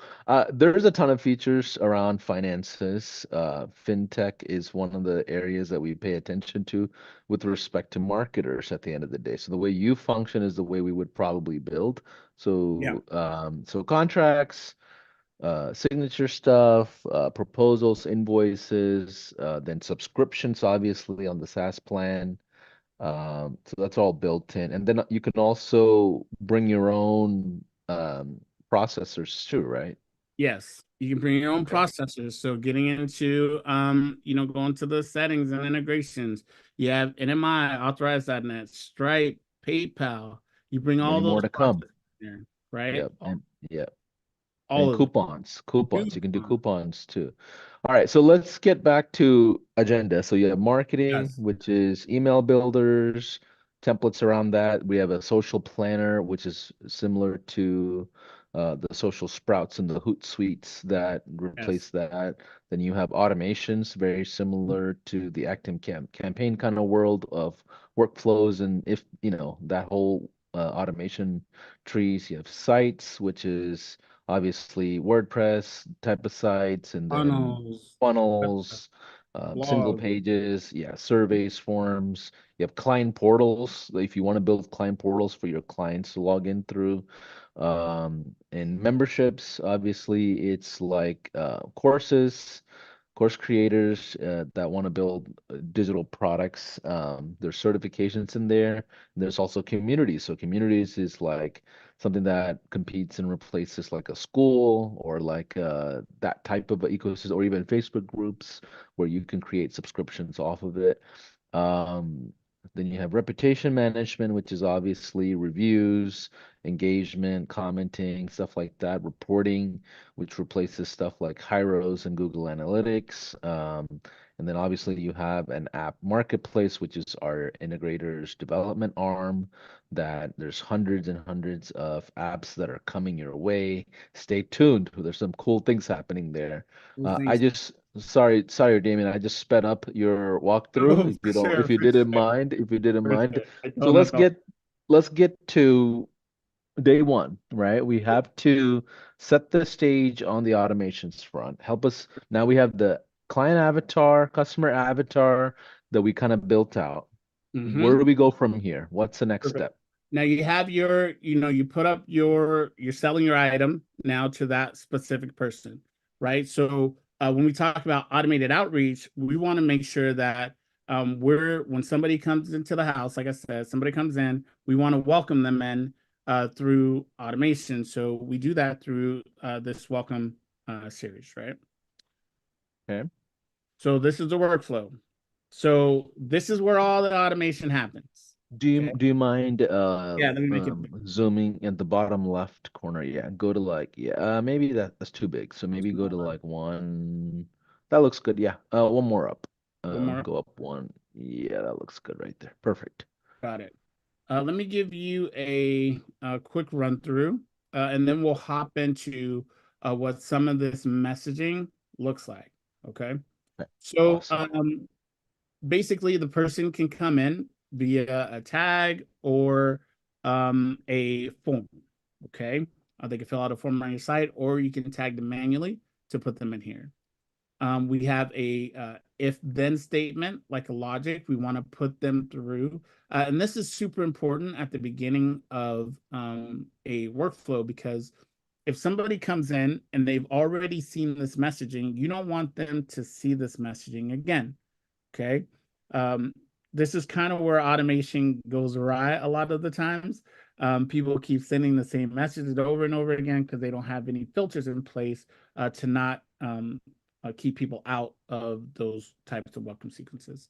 there's a ton of features around finances. Fintech is one of the areas that we pay attention to with respect to marketers at the end of the day. So the way you function is the way we would probably build. Yeah. So contracts, signature stuff, proposals, invoices, then subscriptions, obviously on the SaaS plan. So that's all built in. And then you can also bring your own processors too, right? Yes, you can bring your own Okay. processors. So getting into going to the settings and integrations. You have NMI, Authorize.net, Stripe, PayPal. You bring all Many more those to come. processors in there, right? Yep. And yeah. All And of them. coupons. You can do Coupon. coupons too. All right, so let's get back to agenda. So you have marketing, Yes. which is email builders, templates around that. We have a social planner, which is similar to the social sprouts and the Hootsuites that Yes. replace that. Then you have automations, very similar to the Active campaign kind of world of workflows, and if that whole automation trees. You have sites, which is obviously WordPress type of sites, and then Funnels, funnels, single blogs. pages, yeah, surveys, forms. You have client portals if you want to build client portals for your clients to log in through. And memberships, obviously, it's like course creators that want to build digital products. There's certifications in there. There's also communities. So communities is like something that competes and replaces like a school or like that type of ecosystem, or even Facebook groups where you can create subscriptions off of it. Um, then you have reputation management, which is obviously reviews, engagement, commenting, stuff like that, reporting, which replaces stuff like Hyros and Google Analytics. And then obviously you have an app marketplace, which is our integrators development arm, that there's hundreds and hundreds of apps that are coming your way. Stay tuned. There's some cool things happening there. Those I things. just sorry, Damien. I just sped up your walkthrough. Oh, If for you don't, sure, if you for didn't sure, mind, if you didn't for mind. sure. I So don't know. let's get to day one, right? We have to set the stage on the automations front. Help us. Now we have the client avatar, customer avatar that we kind of built out. Where Mm-hmm. do we go from here? What's the next Perfect. step? Now you have your, you put up you're selling your item now to that specific person, right? So when we talk about automated outreach, we want to make sure that when somebody comes into the house, like I said, somebody comes in, we want to welcome them in through automation. So we do that through this welcome series, right? Okay. So this is the workflow. So this is where all the automation happens. Okay. Do you mind Yeah, let me make it zooming in the bottom left corner? Yeah, go to like yeah, maybe that's too big. So maybe go to smaller. like one. That looks good. Yeah. One more up. One more. Go up one. Yeah, that looks good right there. Perfect. Got it. Let me give you a quick run through, and then we'll hop into what some of this messaging looks like. Okay. Okay. So Awesome. basically, the person can come in via a tag or a form. Okay. They can fill out a form on your site, or you can tag them manually to put them in here. We have a if then statement, like a logic. We want to put them through. And this is super important at the beginning of a workflow because if somebody comes in and they've already seen this messaging, you don't want them to see this messaging again. Okay. Um, this is kind of where automation goes awry a lot of the times. People keep sending the same messages over and over again because they don't have any filters in place to not keep people out of those types of welcome sequences.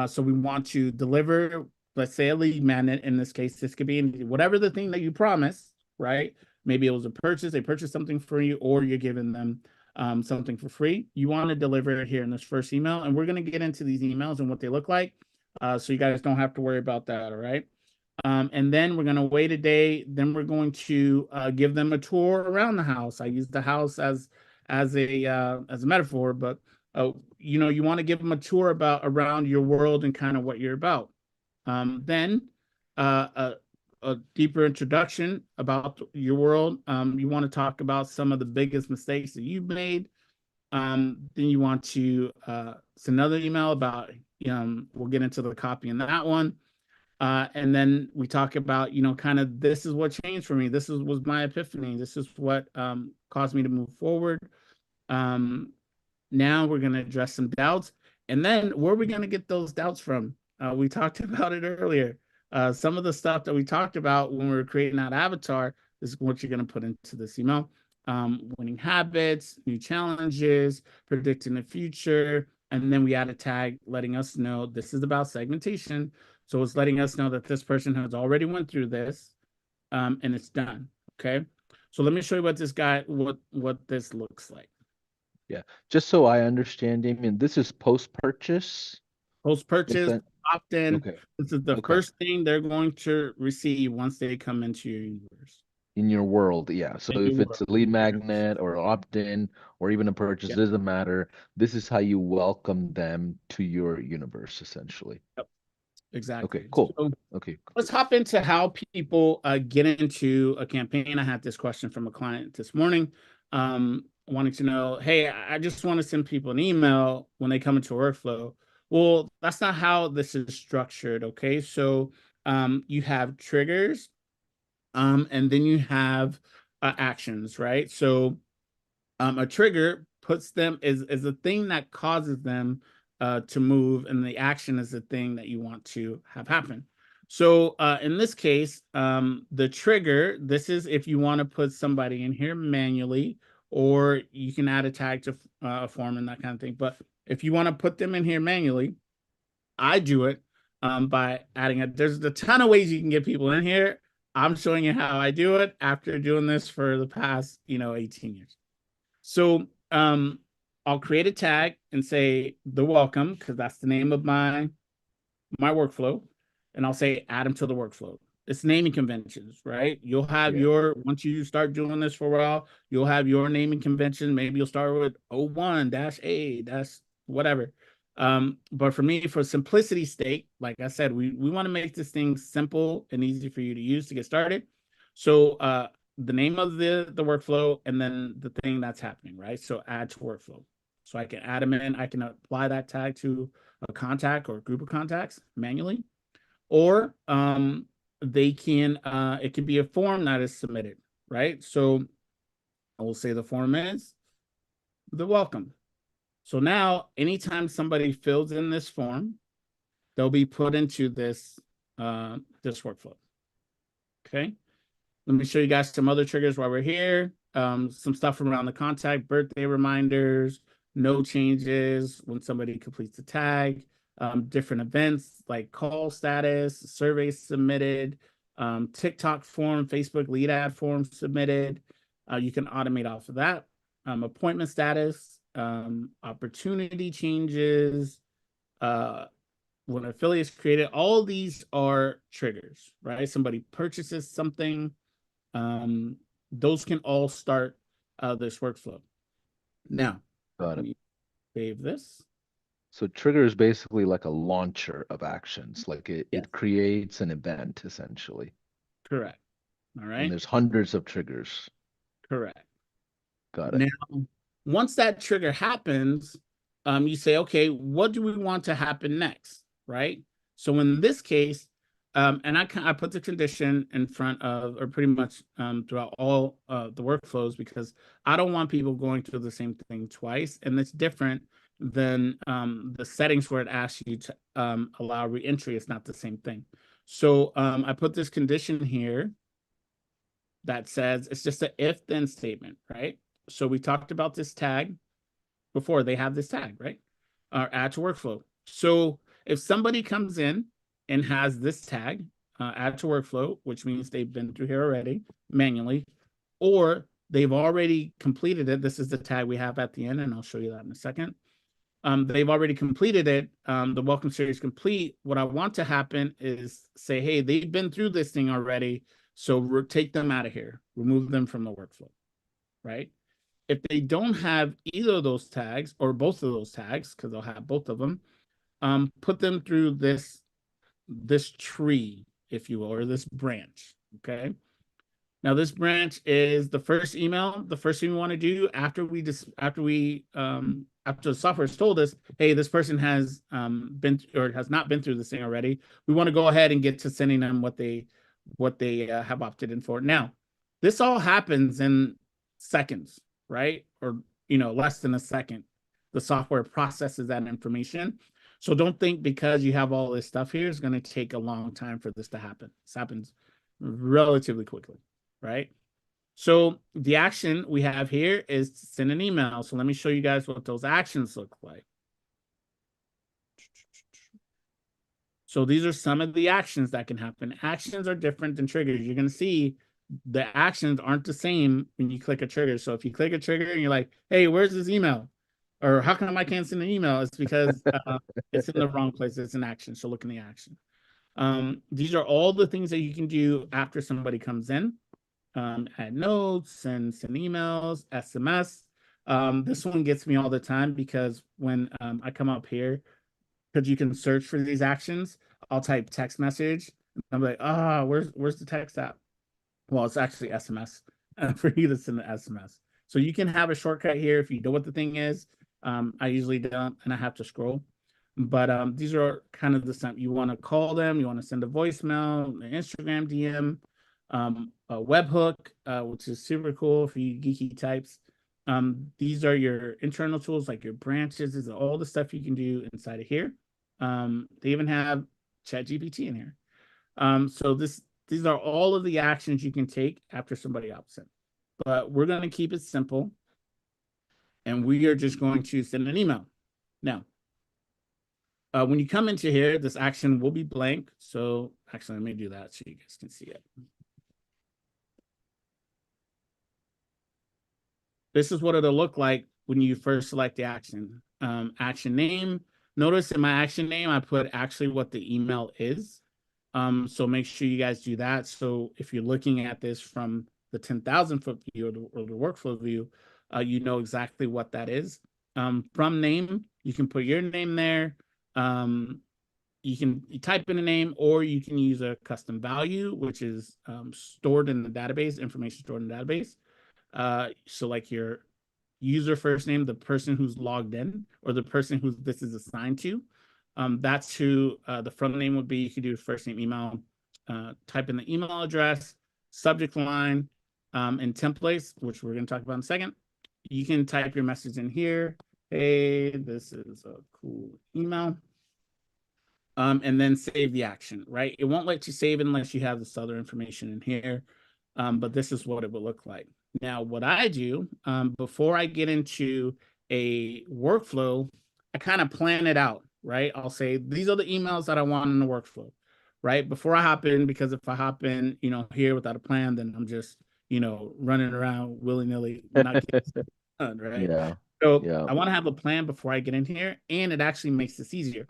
So we want to deliver, let's say, a lead magnet. In this case, this could be whatever the thing that you promised, right? Maybe it was a purchase, they purchased something for you, or you're giving them something for free. You want to deliver it here in this first email. And we're going to get into these emails and what they look like. So you guys don't have to worry about that. All right. And then we're going to wait a day. Then we're going to give them a tour around the house. I use the house as a metaphor, but you want to give them a tour about around your world and kind of what you're about. Then a deeper introduction about your world. You want to talk about some of the biggest mistakes that you've made. Then you want to send another email about. We'll get into the copy in that one. And then we talk about, kind of this is what changed for me. Was my epiphany. This is what caused me to move forward. Um, Now we're going to address some doubts. And then where are we going to get those doubts from? We talked about it earlier. Some of the stuff that we talked about when we were creating that avatar is what you're going to put into this email. Winning habits, new challenges, predicting the future. And then we add a tag letting us know this is about segmentation. So it's letting us know that this person has already went through this and it's done. Okay. So let me show you what this looks like. Yeah. Just so I understand, Damien, this is post-purchase. Post Is purchase, that opt in. okay? This is the Okay. first thing they're going to receive once they come into your universe. In your world, yeah. So In if your it's a lead magnet or opt-in or even a purchase, yeah. doesn't matter. This is how you welcome them to your universe, essentially. Yep. Okay, exactly. cool. So Okay, let's hop into how people get into a campaign. I had this question from a client this morning, wanting to know, hey, I just want to send people an email when they come into workflow. Well, that's not how this is structured. Okay, so you have triggers, and then you have actions, right? So a trigger puts them is a thing that causes them to move, and the action is the thing that you want to have happen. So in this case, the trigger, this is if you want to put somebody in here manually, or you can add a tag to a form and that kind of thing. But if you want to put them in here manually, I do it by adding it. There's a ton of ways you can get people in here. I'm showing you how I do it after doing this for the past, 18 years. So I'll create a tag and say the welcome, because that's the name of my workflow, and I'll say add them to the workflow. It's naming conventions, right? You'll have yeah, your, once you start doing this for a while, you'll have your naming convention. Maybe you'll start with 01-A dash whatever. But for me, for simplicity's sake, like I said, we want to make this thing simple and easy for you to use to get started. So the name of the workflow, and then the thing that's happening, right? So add to workflow. So I can add them in. I can apply that tag to a contact or a group of contacts manually, or they can it can be a form that is submitted, right? So I will say the form is the welcome. So now anytime somebody fills in this form, they'll be put into this workflow. Okay. Let me show you guys some other triggers while we're here. Some stuff around the contact, birthday reminders, no changes when somebody completes the tag, different events like call status, surveys submitted, TikTok form, Facebook lead ad form submitted. You can automate off of that. Appointment status, opportunity changes, when affiliates created. All these are triggers, right? Somebody purchases something, those can all start this workflow. Now, got let it. me save this. So trigger is basically like a launcher of actions, like it, Yes, it creates an event essentially. correct. All And right, there's hundreds of triggers. correct. Got it. Now, once that trigger happens, you say, okay, what do we want to happen next, right? So in this case, and I put the condition in front of, or pretty much throughout all the workflows, because I don't want people going through the same thing twice, and it's different than the settings where it asks you to allow reentry. It's not the same thing. So I put this condition here that says it's just an if then statement, right? So we talked about this tag before. They have this tag, right? Or add to workflow. So if somebody comes in and has this tag, add to workflow, which means they've been through here already manually, or they've already completed it. This is the tag we have at the end, and I'll show you that in a second. They've already completed it. The welcome series complete. What I want to happen is say, hey, they've been through this thing already, so take them out of here, remove them from the workflow, right? If they don't have either of those tags or both of those tags, because they'll have both of them, put them through this tree, if you will, or this branch. Okay. Now this branch is the first email. The first thing we want to do after after the software has told us, hey, this person has been or has not been through this thing already, we want to go ahead and get to sending them what they have opted in for. Now, this all happens in seconds, right? Or less than a second. The software processes that information. So don't think because you have all this stuff here, it's going to take a long time for this to happen. This happens relatively quickly, right? So the action we have here is to send an email. So let me show you guys what those actions look like. So these are some of the actions that can happen. Actions are different than triggers. You're going to see the actions aren't the same when you click a trigger. So if you click a trigger and you're like, hey, where's this email? Or how come I can't send an email? It's because it's in the wrong place. It's an action. So look in the action. These are all the things that you can do after somebody comes in. Add notes, send emails, SMS. This one gets me all the time because when I come up here, because you can search for these actions, I'll type text message. I'm like, where's the text app? Well, it's actually SMS for you to send the SMS. So you can have a shortcut here if you know what the thing is. I usually don't, and I have to scroll. But these are kind of the stuff you want to call them. You want to send a voicemail, an Instagram DM, a webhook, which is super cool for you geeky types. These are your internal tools, like your branches. These are all the stuff you can do inside of here. They even have ChatGPT in here. So these are all of the actions you can take after somebody opts in. But we're going to keep it simple, and we are just going to send an email. Now, when you come into here, this action will be blank. So actually, let me do that so you guys can see it. This is what it'll look like when you first select the action. Action name. Notice in my action name, I put actually what the email is. So make sure you guys do that. So if you're looking at this from the 10,000-foot view or the workflow view, you know exactly what that is. From name, you can put your name there. You type in a name, or you can use a custom value, which is stored in the database, information stored in the database. So like your user first name, the person who's logged in, or the person who this is assigned to. That's who the front name would be. You could do first name, email, type in the email address, subject line, and templates, which we're going to talk about in a second. You can type your message in here. Hey, this is a cool email. And then save the action, right? It won't let you save unless you have this other information in here. But this is what it would look like. Now, what I do before I get into a workflow, I kind of plan it out, right? I'll say, these are the emails that I want in the workflow, right? Before I hop in, because if I hop in, here without a plan, then I'm just, running around willy-nilly, not getting stuff done, right? Yeah. So Yeah. I want to have a plan before I get in here, and it actually makes this easier.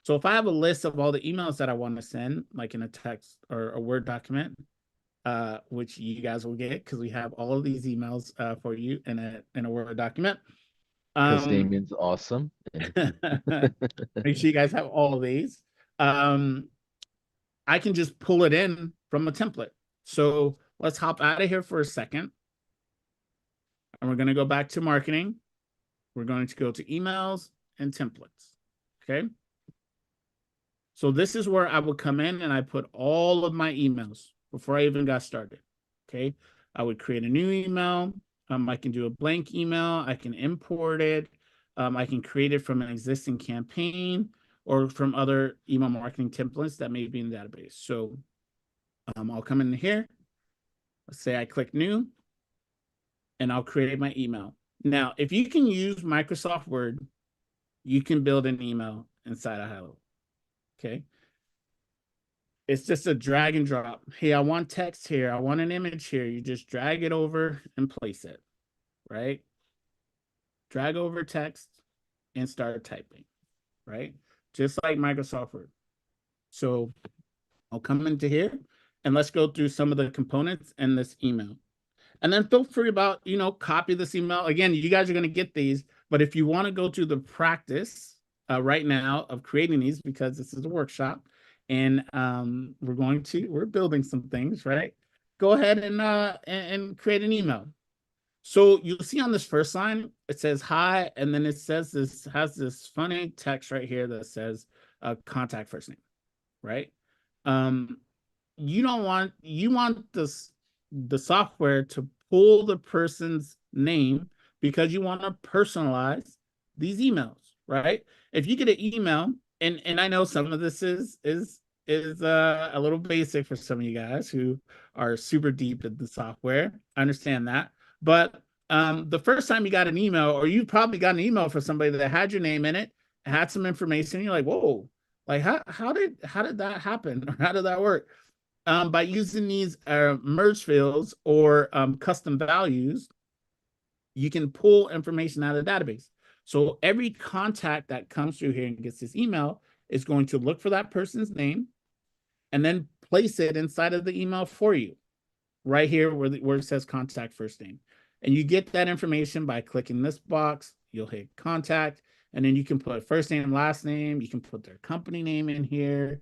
So if I have a list of all the emails that I want to send, like in a text or a Word document, which you guys will get because we have all of these emails for you in a Word document. Because Um, Damien's awesome. make sure you guys have all of these. Um, I can just pull it in from a template. So let's hop out of here for a second. And we're going to go back to marketing. We're going to go to emails and templates. Okay. So this is where I would come in and I put all of my emails before I even got started. Okay. I would create a new email. I can do a blank email. I can import it. I can create it from an existing campaign or from other email marketing templates that may be in the database. So I'll come in here. Let's say I click new and I'll create my email. Now, if you can use Microsoft Word, you can build an email inside of Hello. Okay. It's just a drag and drop. Hey, I want text here. I want an image here. You just drag it over and place it, right? Drag over text and start typing, right? Just like Microsoft Word. So I'll come into here and let's go through some of the components in this email. And then feel free about, copy this email. Again, you guys are going to get these, but if you want to go through the practice right now of creating these, because this is a workshop and we're building some things, right? Go ahead and create an email. So you'll see on this first line, it says hi, and then it has this funny text right here that says contact first name, right? You want the software to pull the person's name because you want to personalize these emails, right? If you get an email, and I know some of this is a little basic for some of you guys who are super deep in the software. I understand that. But the first time you got an email, or you probably got an email for somebody that had your name in it, had some information, you're like, whoa, like how did that happen? Or how did that work? By using these merge fields or custom values, you can pull information out of the database. So every contact that comes through here and gets this email is going to look for that person's name and then place it inside of the email for you, right here where it says contact first name. And you get that information by clicking this box. You'll hit contact, and then you can put first name, last name. You can put their company name in here.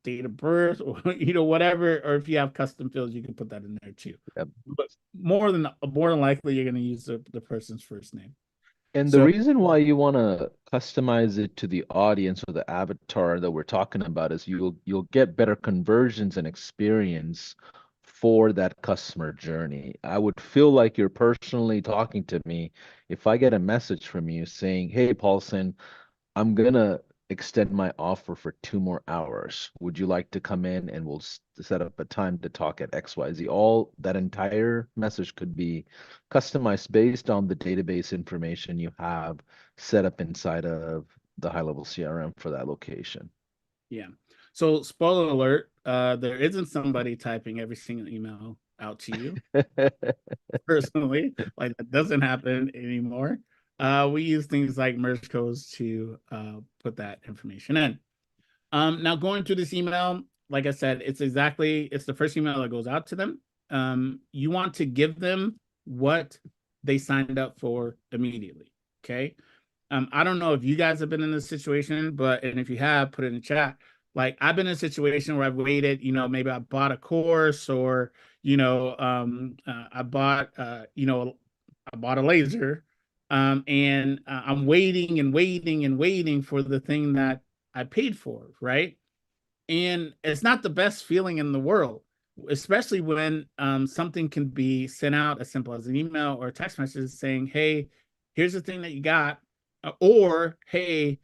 date of birth or whatever, or if you have custom fields, you can put that in there too. Yep. But more than likely, you're going to use the person's first name. And the So reason why you want to customize it to the audience or the avatar that we're talking about is you'll get better conversions and experience for that customer journey. I would feel like you're personally talking to me if I get a message from you saying, "Hey, Paulson, I'm gonna extend my offer for 2 more hours. Would you like to come in and we'll set up a time to talk at XYZ?" All that entire message could be customized based on the database information you have set up inside of the high-level CRM for that location. yeah. So spoiler alert, there isn't somebody typing every single email out to you personally. Like that doesn't happen anymore. We use things like merge codes to put that information in. Now going through this email, like I said, it's the first email that goes out to them. You want to give them what they signed up for immediately. Okay. I don't know if you guys have been in this situation, and if you have, put it in the chat. Like I've been in a situation where I've waited, maybe I bought a course or, I bought a laser, and I'm waiting and waiting and waiting for the thing that I paid for, right? And it's not the best feeling in the world, especially when something can be sent out as simple as an email or a text message saying, "Hey, here's the thing that you got," or "Hey,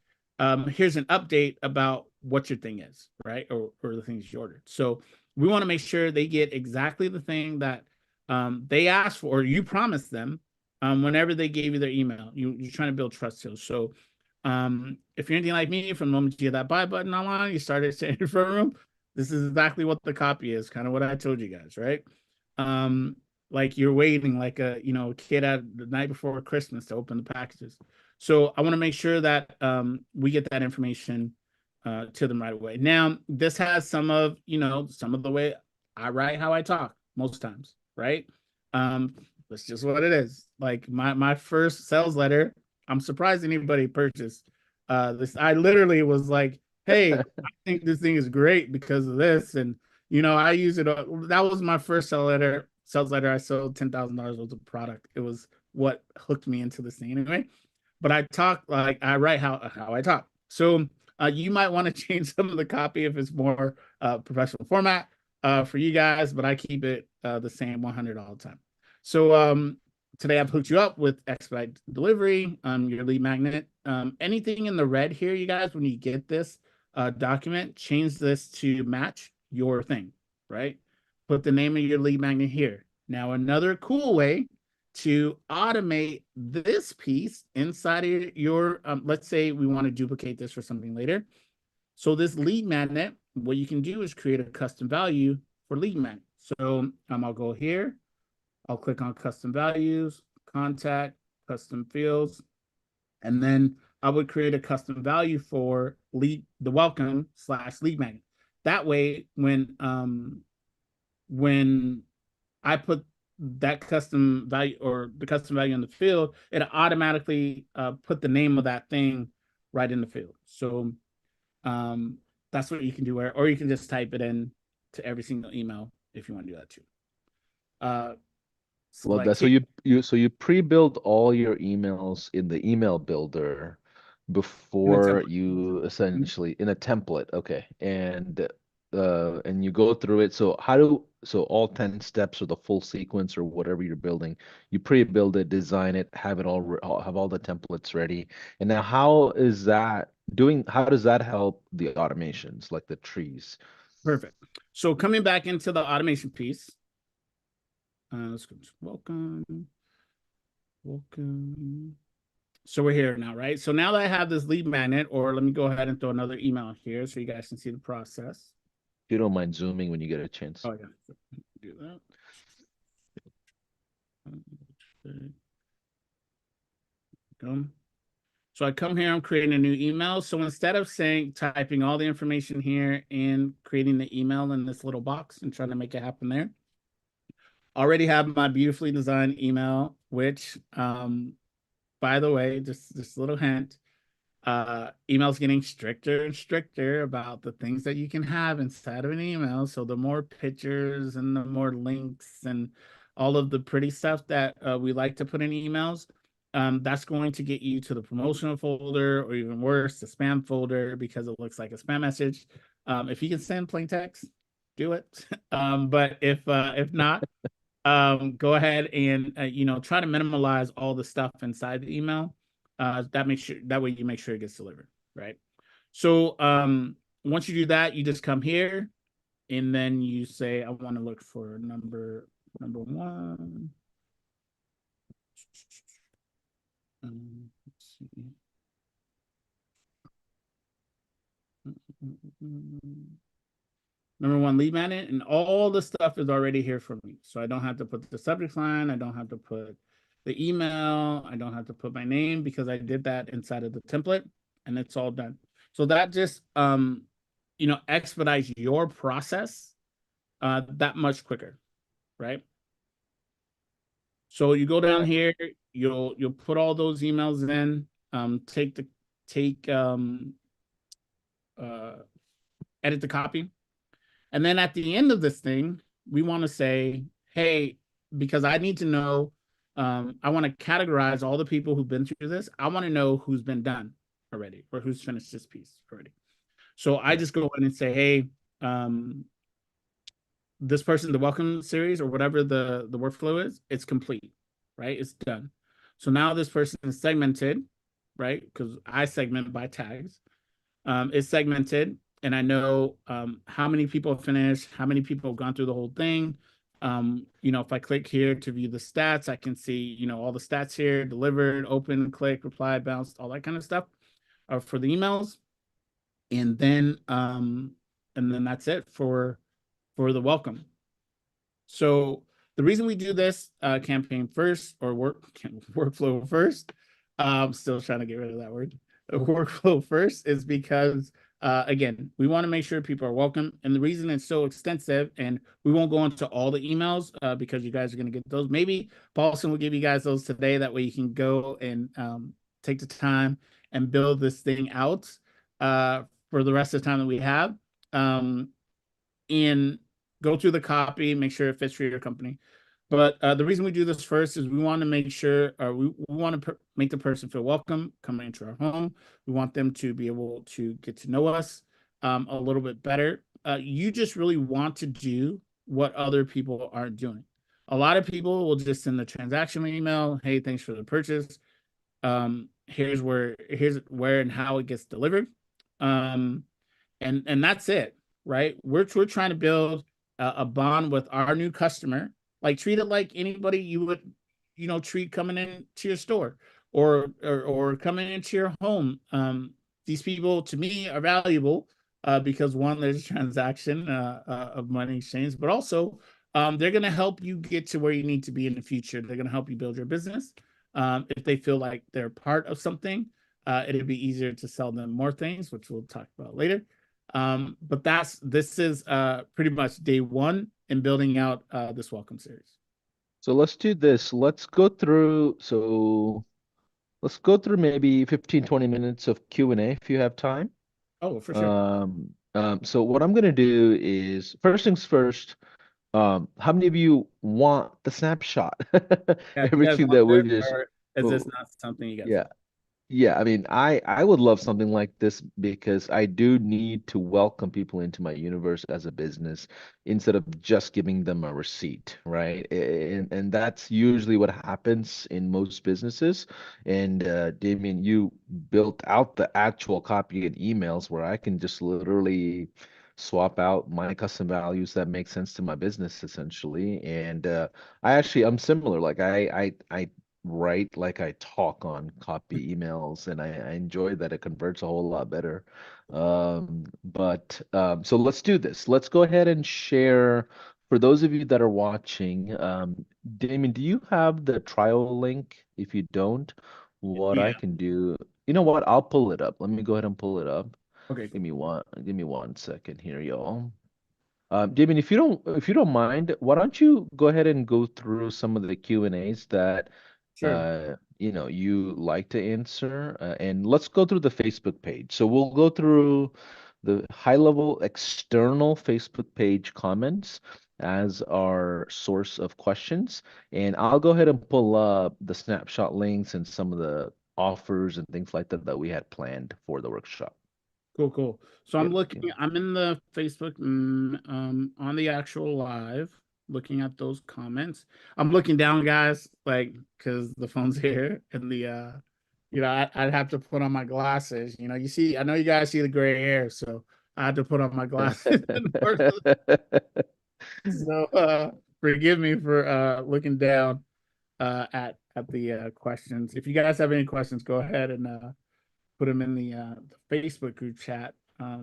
here's an update about what your thing is," right? Or the things you ordered. So we want to make sure they get exactly the thing that they asked for, or you promised them whenever they gave you their email. You're trying to build trust skills. So if you're anything like me, from the moment you get that buy button online, you start it in your front room. This is exactly what the copy is, kind of what I told you guys, right? Um, like you're waiting like a kid at the night before Christmas to open the packages. So I want to make sure that we get that information to them right away. Now, this has some of the way I write, how I talk most times, right? That's just what it is. Like my first sales letter, I'm surprised anybody purchased this. I literally was like, "Hey, I think this thing is great because of this," and I use it. That was my first Sales letter. I sold $10,000 worth of product. It was what hooked me into this thing anyway. But I write how I talk. So you might want to change some of the copy if it's more professional format for you guys, but I keep it the same 100 all the time. So today I've hooked you up with expedite delivery, your lead magnet. Anything in the red here, you guys, when you get this document, change this to match your thing, right? Put the name of your lead magnet here. Now, another cool way to automate this piece inside of your, let's say we want to duplicate this for something later. So this lead magnet, what you can do is create a custom value for lead magnet. So I'll go here. I'll click on custom values, contact, custom fields, and then I would create a custom value for the welcome/lead magnet. That way, when I put that custom value or the custom value in the field, it automatically put the name of that thing right in the field. So that's what you can do, or you can just type it in to every single email if you want to do that too. Love that. Select So you pre-build all your emails in the email builder in a before template. you Mhm. essentially in a template. Okay. And you go through it. So all 10 steps or the full sequence or whatever you're building, you pre-build it, design it, have it have all the templates ready. And now how does that help the automations like the trees? Perfect. So coming back into the automation piece, let's go. Welcome. So we're here now, right? So now that I have this lead magnet, or let me go ahead and throw another email here so you guys can see the process. If you don't mind zooming when you get a chance. Oh, yeah. Do that. Come. So I come here, I'm creating a new email. So instead of typing all the information here and creating the email in this little box and trying to make it happen there, I already have my beautifully designed email, which, by the way, just a little hint, emails getting stricter and stricter about the things that you can have inside of an email. So the more pictures and the more links and all of the pretty stuff that we like to put in emails, that's going to get you to the promotional folder, or even worse, the spam folder, because it looks like a spam message. If you can send plain text, do it. But if not, go ahead and try to minimize all the stuff inside the email. That way you make sure it gets delivered, right? So once you do that, you just come here and then you say, I want to look for number one. Let's see. Number one, lead magnet, and all the stuff is already here for me. So I don't have to put the subject line. I don't have to put the email. I don't have to put my name, because I did that inside of the template and it's all done. So that just, expedites your process that much quicker, right? So you go down here, you'll put all those emails in, take uh, edit the copy. And then at the end of this thing, we want to say, hey, because I need to know, I want to categorize all the people who've been through this. I want to know who's been done already, or who's finished this piece already. So I just go in and say, hey, this person, the welcome series or whatever the workflow is, it's complete, right? It's done. So now this person is segmented, right? Because I segment by tags. It's segmented, and I know how many people have finished, how many people have gone through the whole thing. If I click here to view the stats, I can see, all the stats here: delivered, open, click, reply, bounced, all that kind of stuff for the emails. And then that's it for the welcome. So the reason we do this campaign first, or workflow first, I'm still trying to get rid of that word, workflow first, is because again, we want to make sure people are welcome. And the reason it's so extensive, and we won't go into all the emails because you guys are going to get those. Maybe Paulson will give you guys those today. That way you can go and take the time and build this thing out for the rest of the time that we have. And go through the copy, make sure it fits for your company. But the reason we do this first is we want to make sure, we want to make the person feel welcome coming into our home. We want them to be able to get to know us a little bit better. You just really want to do what other people aren't doing. A lot of people will just send the transactional email, hey, thanks for the purchase. Here's where and how it gets delivered. And that's it, right? We're trying to build a bond with our new customer. Like, treat it like anybody you would, treat coming into your store, or coming into your home. These people, to me, are valuable because, one, there's a transaction of money exchange, but also they're going to help you get to where you need to be in the future. They're going to help you build your business. If they feel like they're part of something, it'd be easier to sell them more things, which we'll talk about later. But this is pretty much day one in building out this welcome series. So let's do this. Let's go through maybe 15, 20 minutes of Q&A if you have time. Oh, for sure. So what I'm gonna do is, first things first, how many of you want the snapshot? Yeah, you guys Everything want that we're this, just, or is this oh, not something you guys yeah. want? Yeah, I mean, I would love something like this because I do need to welcome people into my universe as a business instead of just giving them a receipt, right? And that's usually what happens in most businesses. And Damien, you built out the actual copy and emails where I can just literally swap out my custom values that make sense to my business essentially. And I'm similar. Like I write like I talk on copy emails, and I enjoy that it converts a whole lot better. So let's do this. Let's go ahead and share. For those of you that are watching, Damien, do you have the trial link? If you don't, what I Yeah. can do, you know what? I'll pull it up. Let me go ahead and pull it up. Okay, cool. Give me 1 second here, y'all. Damien, if you don't mind, why don't you go ahead and go through some of the Q&As that Sure. you like to answer. And let's go through the Facebook page. So we'll go through the high-level external Facebook page comments as our source of questions. And I'll go ahead and pull up the snapshot links and some of the offers and things like that that we had planned for the workshop. Cool, cool. So I'm Yep. looking, I'm in the Facebook on the actual live, looking at those comments. I'm looking down, guys, like because the phone's here and I'd have to put on my glasses. You see, I know you guys see the gray hair, so I had to put on my glasses in order. So forgive me for looking down at the questions. If you guys have any questions, go ahead and put them in the Facebook group chat. Let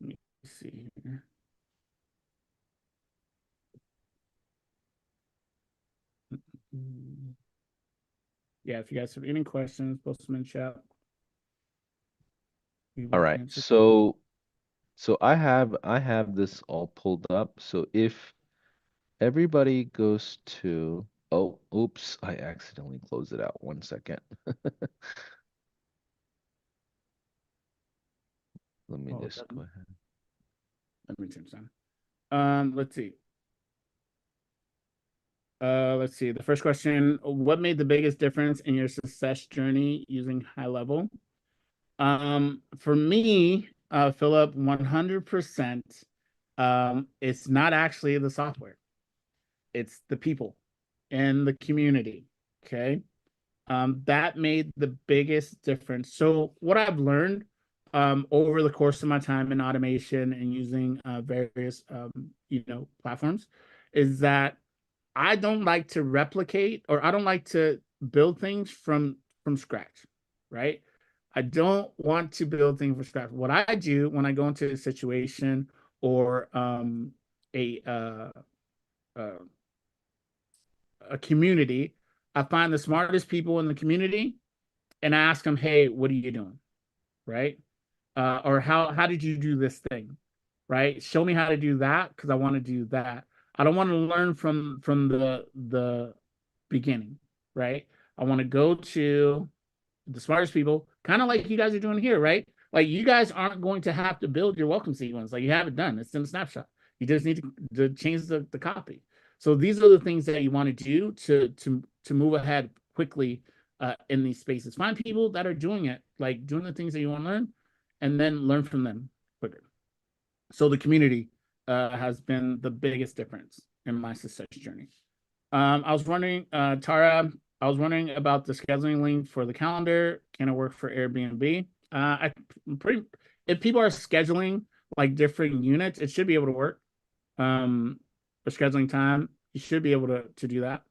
me see here. Yeah, if you guys have any questions, post them in chat. We All will right. answer. So I have this all pulled up. So if everybody goes to, oh, oops, I accidentally closed it out. 1 second. Let me Oh, just go ahead. let me change that. Let's see. Let's see. The first question: what made the biggest difference in your success journey using high level? For me, Philip, 100%. It's not actually the software; it's the people and the community. Okay. That made the biggest difference. So what I've learned over the course of my time in automation and using various platforms is that I don't like to replicate, or I don't like to build things from scratch, right? I don't want to build things from scratch. What I do when I go into a situation or a uh, a community, I find the smartest people in the community and I ask them, "Hey, what are you doing?" Right? Or how did you do this thing? Right? Show me how to do that because I want to do that. I don't want to learn from the beginning, right? I want to go to the smartest people, kind of like you guys are doing here, right? Like you guys aren't going to have to build your welcome sequence. Like you have it done. It's in a snapshot. You just need to change the copy. So these are the things that you want to do to move ahead quickly in these spaces. Find people that are doing it, like doing the things that you want to learn, and then learn from them quicker. So the community has been the biggest difference in my success journey. I was wondering, Tara, I was wondering about the scheduling link for the calendar. Can it work for Airbnb? I pretty if people are scheduling like different units, it should be able to work. For scheduling time, you should be able to do that.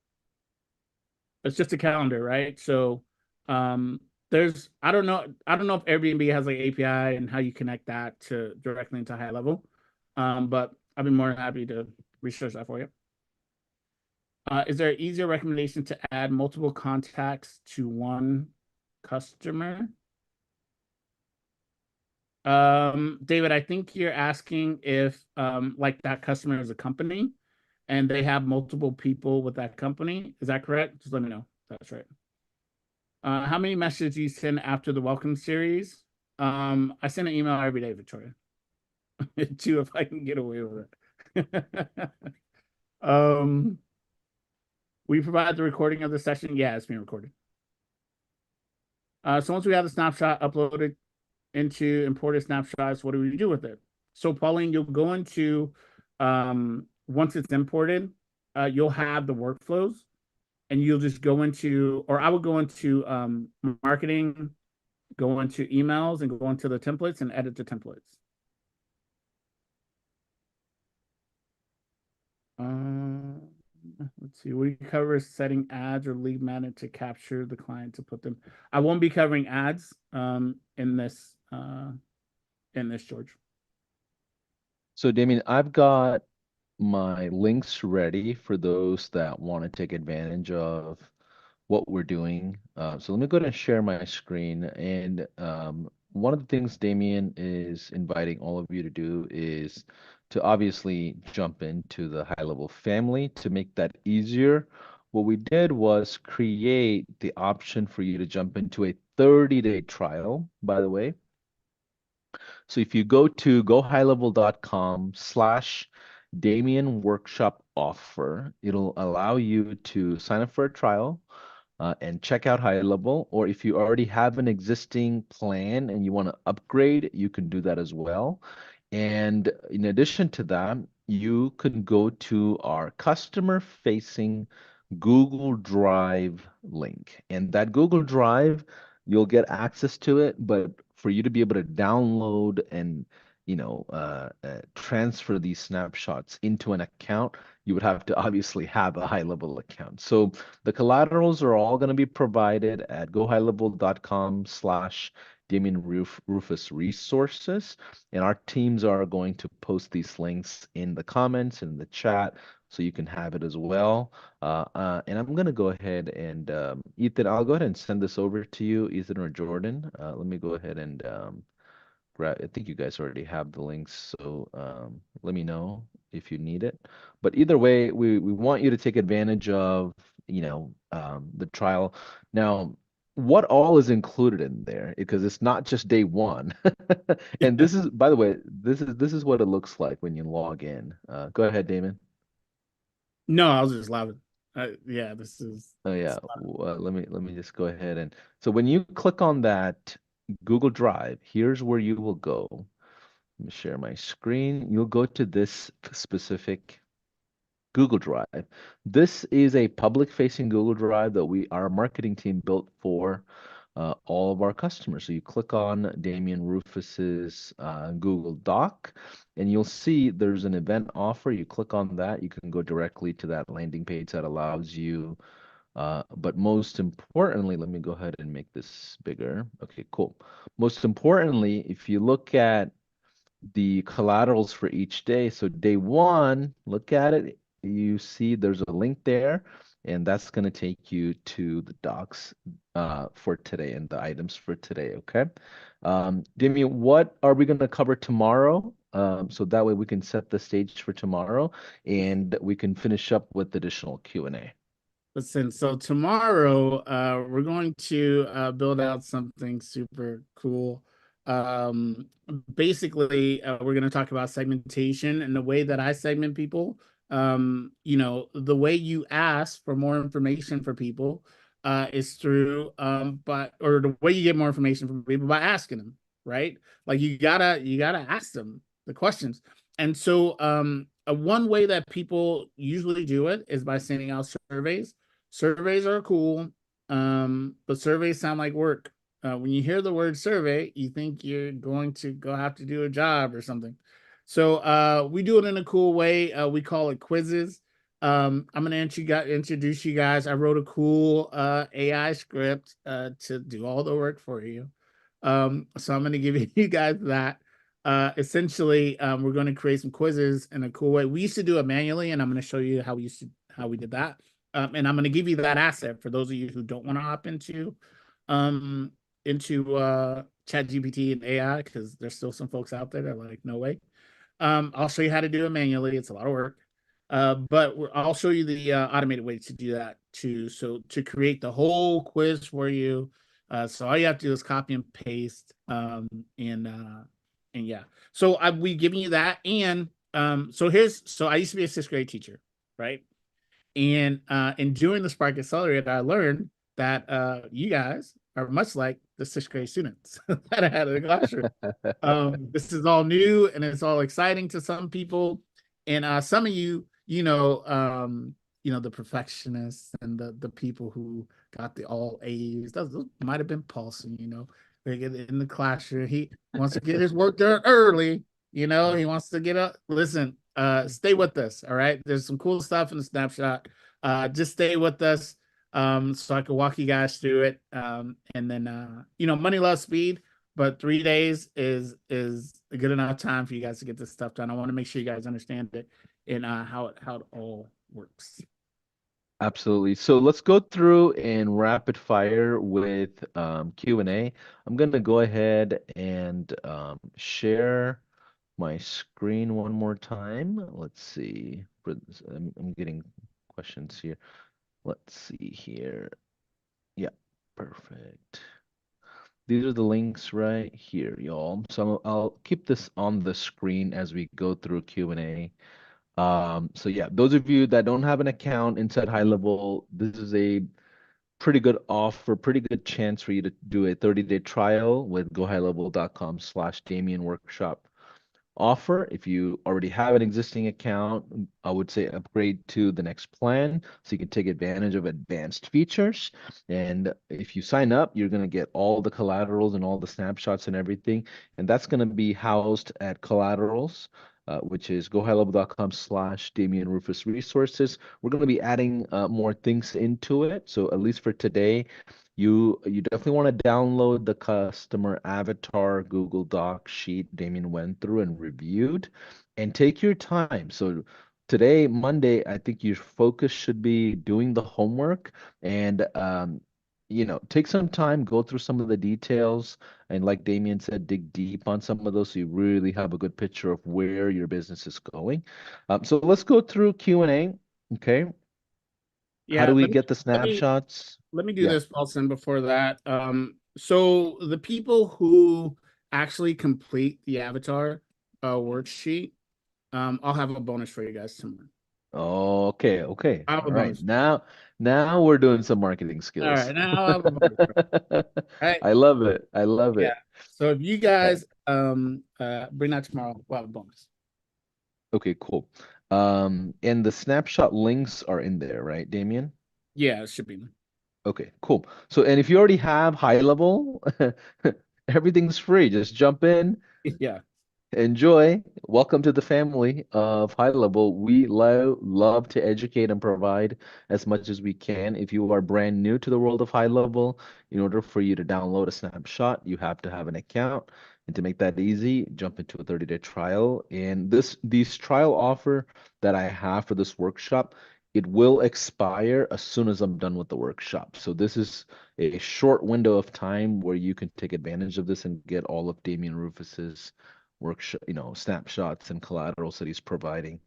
It's just a calendar, right? So um there's I don't know if Airbnb has like API and how you connect that to directly into high level. But I'd be more than happy to research that for you. Is there an easier recommendation to add multiple contacts to one customer? David, I think you're asking if like that customer is a company and they have multiple people with that company. Is that correct? Just let me know. That's right. How many messages do you send after the welcome series? I send an email every day, Victoria. Two if I can get away with it. um, we provide the recording of the session. Yeah, it's being recorded. So once we have the snapshot uploaded into imported snapshots, what do we do with it? So Pauline, you'll go into once it's imported, you'll have the workflows and you'll just go into, or I would go into marketing, go into emails and go into the templates and edit the templates. Let's see. We cover setting ads or lead magnet to capture the client to put them. I won't be covering ads in this, George. So, Damien, I've got my links ready for those that want to take advantage of what we're doing. So let me go ahead and share my screen. And one of the things Damien is inviting all of you to do is to obviously jump into the high level family. To make that easier, what we did was create the option for you to jump into a 30-day trial, by the way. So if you go to gohighlevel.com/ Damien Workshop offer, it'll allow you to sign up for a trial and check out high level. Or if you already have an existing plan and you want to upgrade, you can do that as well. And in addition to that, you can go to our customer facing Google Drive link. And that Google Drive, you'll get access to it, but for you to be able to download and transfer these snapshots into an account, you would have to obviously have a high level account. So the collaterals are all going to be provided at gohighlevel.com/ Rufus resources. And our teams are going to post these links in the comments, in the chat, so you can have it as well. And I'm going to go ahead and, Ethan, I'll go ahead and send this over to you, Ethan or Jordan. Let me go ahead and grab, I think you guys already have the links, so let me know if you need it. But either way, we want you to take advantage of, the trial. Now, what all is included in there? Because it's not just day one. And this is, by the way, this is what it looks like when you log in. Go ahead, Damon. No, I was just laughing. Yeah, this is. Oh It's yeah. Let me just go ahead and so when you click on that Google Drive, here's where you will go. Let me share my screen. You'll go to this specific Google Drive. This is a public-facing Google Drive that our marketing team built for all of our customers. So you click on Damian Rufus's Google Doc, and you'll see there's an event offer. You click on that, you can go directly to that landing page that allows you. But most importantly, let me go ahead and make this bigger. Okay, cool. Most importantly, if you look at the collaterals for each day. So day one, look at it. You see there's a link there, and that's going to take you to the docs for today and the items for today. Okay. Damien, what are we going to cover tomorrow? So that way we can set the stage for tomorrow and we can finish up with additional Q&A. Listen, so tomorrow we're going to build out something super cool. Um, Basically, we're going to talk about segmentation and the way that I segment people. The way you ask for more information for people is through but or the way you get more information from people by asking them, right? Like you gotta ask them the questions. And so one way that people usually do it is by sending out surveys. Surveys are cool, but surveys sound like work. When you hear the word survey, you think you're going to go have to do a job or something. So we do it in a cool way. We call it quizzes. I'm gonna introduce you guys. I wrote a cool AI script to do all the work for you. So I'm gonna give you guys that. Essentially, we're going to create some quizzes in a cool way. We used to do it manually, and I'm going to show you how we did that. And I'm going to give you that asset for those of you who don't want to hop um Chat GPT and AI, because there's still some folks out there that are like, no way. I'll show you how to do it manually. It's a lot of work. But I'll show you the automated way to do that too. So to create the whole quiz for you. So all you have to do is copy and paste. And yeah. So we giving you that. And so I used to be a sixth grade teacher, right? And in doing the Spark Accelerator, I learned that you guys are much like the sixth grade students that I had in the classroom. This is all new and it's all exciting to some people, and some of you, the perfectionists and the people who got the all A's. Those might have been Paulson. They get in the classroom. He wants to get his work done early. He wants to get up. Listen, stay with us. All right. There's some cool stuff in the snapshot. Just stay with us so I can walk you guys through it. And then, money loves speed, but 3 days is a good enough time for you guys to get this stuff done. I want to make sure you guys understand it and how it all works. Absolutely. So let's go through and rapid fire with Q&A. I'm going to go ahead and share my screen one more time. Let's see. I'm getting questions here. Let's see here. Yeah, perfect. These are the links right here, y'all. So I'll keep this on the screen as we go through Q&A. So yeah, those of you that don't have an account inside High Level, this is a pretty good offer, pretty good chance for you to do a 30-day trial with gohighlevel.com/Damien workshop offer. If you already have an existing account, I would say upgrade to the next plan so you can take advantage of advanced features. And if you sign up, you're going to get all the collaterals and all the snapshots and everything. And that's going to be housed at collaterals. Which is gohighlevel.com/Damian Rufus resources. We're going to be adding more things into it. So at least for today, you definitely want to download the customer avatar Google Doc sheet Damien went through and reviewed, and take your time. So today, Monday, I think your focus should be doing the homework and take some time, go through some of the details, and like Damien said, dig deep on some of those so you really have a good picture of where your business is going. So let's go through Q&A. Okay. How Yeah, do we let me get the let me snapshots? let me do Yeah. this, Paulson, before that. So the people who actually complete the avatar worksheet, I'll have a bonus for you guys tomorrow. Okay, okay. I'll have All a right. bonus. Now we're doing some marketing All skills. right, now I'll have a bonus. All right. I love it. I love Yeah. it. So if you Okay. guys bring that tomorrow, we'll have a bonus. Okay, cool. And the snapshot links are in there, right, Damien? Yeah, it should be. Okay, cool. So, and if you already have high level, everything's free. Just jump in. Yeah. Enjoy. Welcome to the family of High Level. We love to educate and provide as much as we can. If you are brand new to the world of High Level, in order for you to download a snapshot, you have to have an account. And to make that easy, jump into a 30-day trial. And these trial offer that I have for this workshop, it will expire as soon as I'm done with the workshop. So this is a short window of time where you can take advantage of this and get all of Damian Rufus's workshop, snapshots and collaterals that he's providing.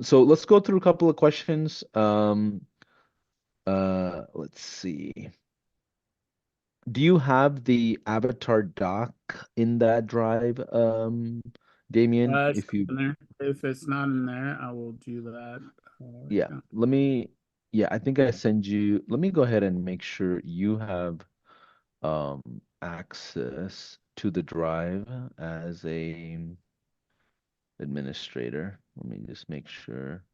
So let's go through a couple of questions. Let's see. Do you have the avatar doc in that drive, Damien? It's If you, in there. If it's not in there, I will do that. yeah, Yeah. yeah, I think I send you, let me go ahead and make sure you have access to the drive as a administrator. Let me just make sure.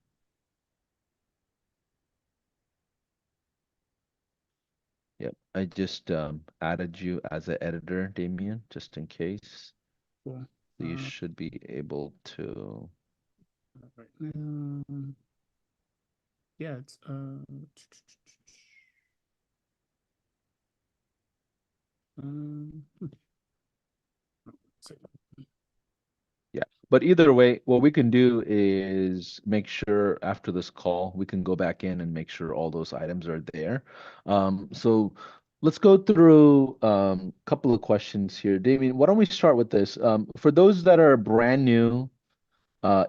Yep, I just added you as an editor, Damien, just in case. Cool. So you should be able to. Right now, yeah, it's um, Yeah, but either way, what we can do is make sure after this call, we can go back in and make sure all those items are there. So let's go through a couple of questions here. Damien, why don't we start with this? For those that are brand new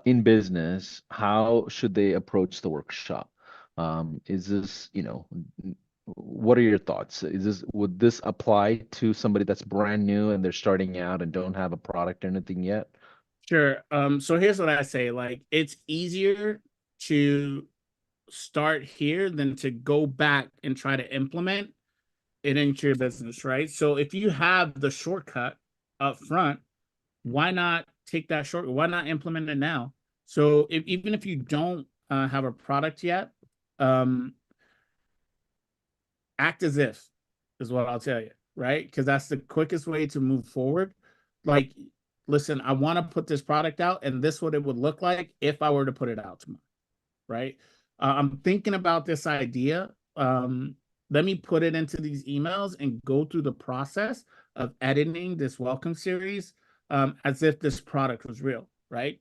in business, how should they approach the workshop? Is this, what are your thoughts? Would this apply to somebody that's brand new and they're starting out and don't have a product or anything yet? sure. So here's what I say: like, it's easier to start here than to go back and try to implement it into your business, right? So if you have the shortcut up front, why not take that shortcut? Why not implement it now? So even if you don't have a product yet, um, act as if is what I'll tell you, right? Because that's the quickest way to move forward. Like, listen, I want to put this product out, and this is what it would look like if I were to put it out tomorrow, right? I'm thinking about this idea. Let me put it into these emails and go through the process of editing this welcome series as if this product was real, right?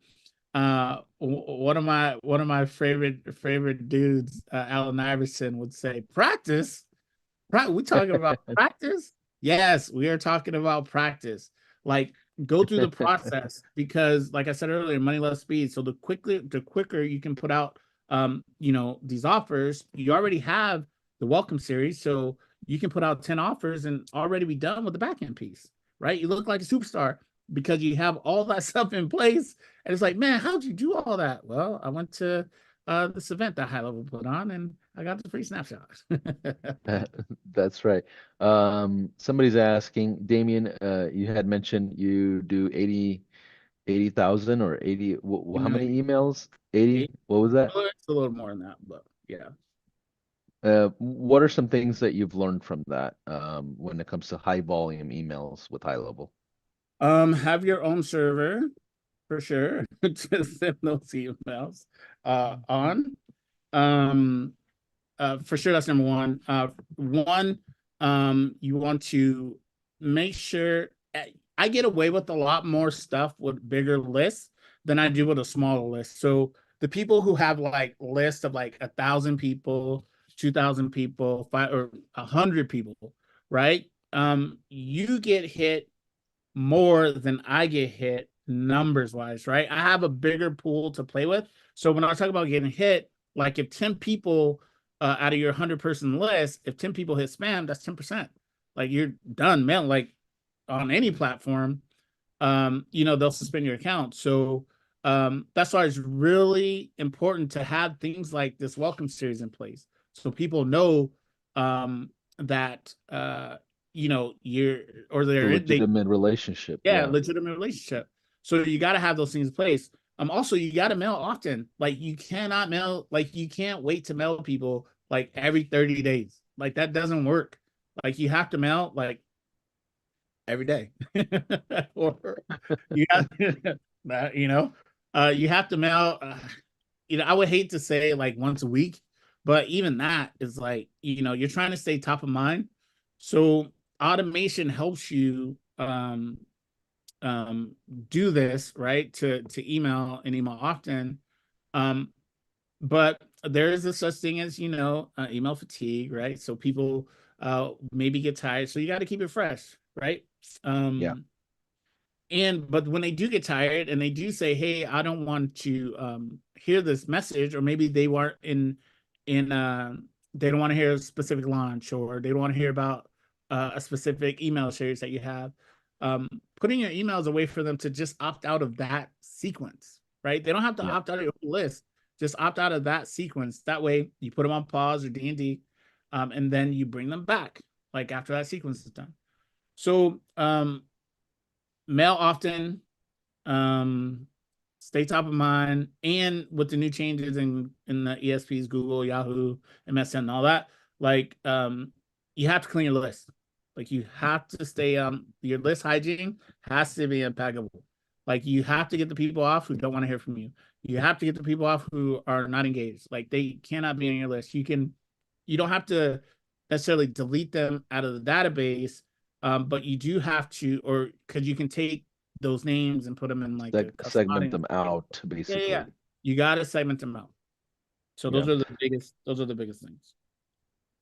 One of my favorite dudes, Allen Iverson, would say, "Practice. We talking about practice? Yes, we are talking about practice. Like, go through the process, because like I said earlier, money less speed. So the quicker you can put out these offers, you already have the welcome series. So you can put out 10 offers and already be done with the back end piece, right? You look like a superstar because you have all that stuff in place. And it's like, man, how'd you do all that? Well, I went to this event that High Level put on and I got the free snapshot. That's right. Somebody's asking, Damien, you had mentioned you do 80,000 or 80, how No, many emails? 80? What was that? it's a little more than that, but yeah. What are some things that you've learned from that when it comes to high volume emails with high level? Have your own server for sure to send those emails on. Um, for sure, that's number one. One, you want to make sure I get away with a lot more stuff with bigger lists than I do with a smaller list. So the people who have like lists of like 1,000 people, 2,000 people, 100 people, right? You get hit more than I get hit numbers wise, right? I have a bigger pool to play with. So when I talk about getting hit, like if 10 people out of your 100-person list, if 10 people hit spam, that's 10%. Like you're done, man. Like on any platform, they'll suspend your account. So that's why it's really important to have things like this welcome series in place. So people know that you're or The they legitimate relationship. yeah, Yeah. legitimate relationship. So you got to have those things in place. Also, you got to mail often. Like you cannot mail, like you can't wait to mail people like every 30 days. Like that doesn't work. Like you have to mail like every day. Or you have you have to mail I would hate to say like once a week, but even that is like, you're trying to stay top of mind. So automation helps you um, do this, right? To email and email often. Um, but there is a such thing as, email fatigue, right? So people maybe get tired. So you got to keep it fresh, right? Yeah. Um, but when they do get tired and they do say, hey, I don't want to hear this message, or maybe they weren't in they don't want to hear a specific launch, or they don't want to hear about a specific email series that you have. Putting your emails away for them to just opt out of that sequence, right? They don't have to Yeah. opt out of your whole list. Just opt out of that sequence. That way you put them on pause or D&D, and then you bring them back like after that sequence is done. So mail often, um, stay top of mind, and with the new changes in the ESPs, Google, Yahoo, MSN, and all that, like you have to clean your list. Like you have to stay your list hygiene has to be impeccable. Like you have to get the people off who don't want to hear from you. You have to get the people off who are not engaged. Like they cannot be on your list. You don't have to necessarily delete them out of the database, but you do have to, or because you can take those names and put them in like a custom Segment audience. them out, Yeah, yeah, yeah. basically. You got to segment them out. So Yeah. those are the biggest things.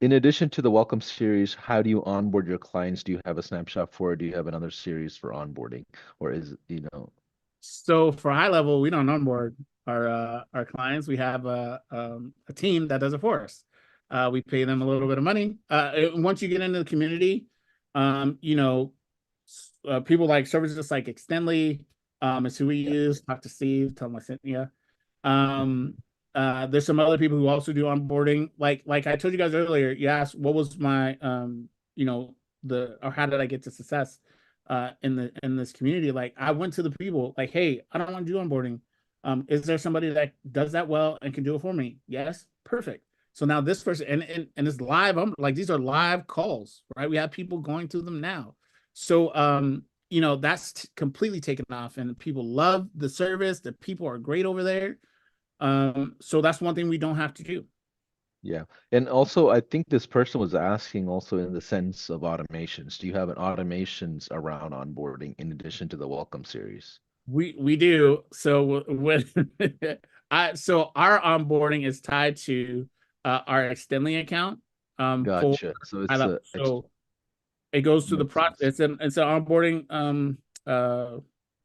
In addition to the welcome series, how do you onboard your clients? Do you have a snapshot for it? Do you have another series for onboarding? Or is, So for high level, we don't onboard our clients. We have a team that does it for us. We pay them a little bit of money. Once you get into the community, um, you know, people like services like Extendly, is who we yeah. use. Talk to Steve, tell him I sent you. Um, there's some other people who also do onboarding. Like I told you guys earlier, you asked what was my you know, or how did I get to success in this community. Like I went to the people like, hey, I don't want to do onboarding. Is there somebody that does that well and can do it for me? Yes, perfect. So now this person and it's live. Like these are live calls, right? We have people going through them now. So that's completely taken off, and people love the service. The people are great over there. So that's one thing we don't have to do. Yeah. And also, I think this person was asking also in the sense of automations. Do you have an automations around onboarding in addition to the welcome series? We do. So with so our onboarding is tied to our Extendly account. For Gotcha. So I it's love, so it goes through the makes sense. process. It's an onboarding uh,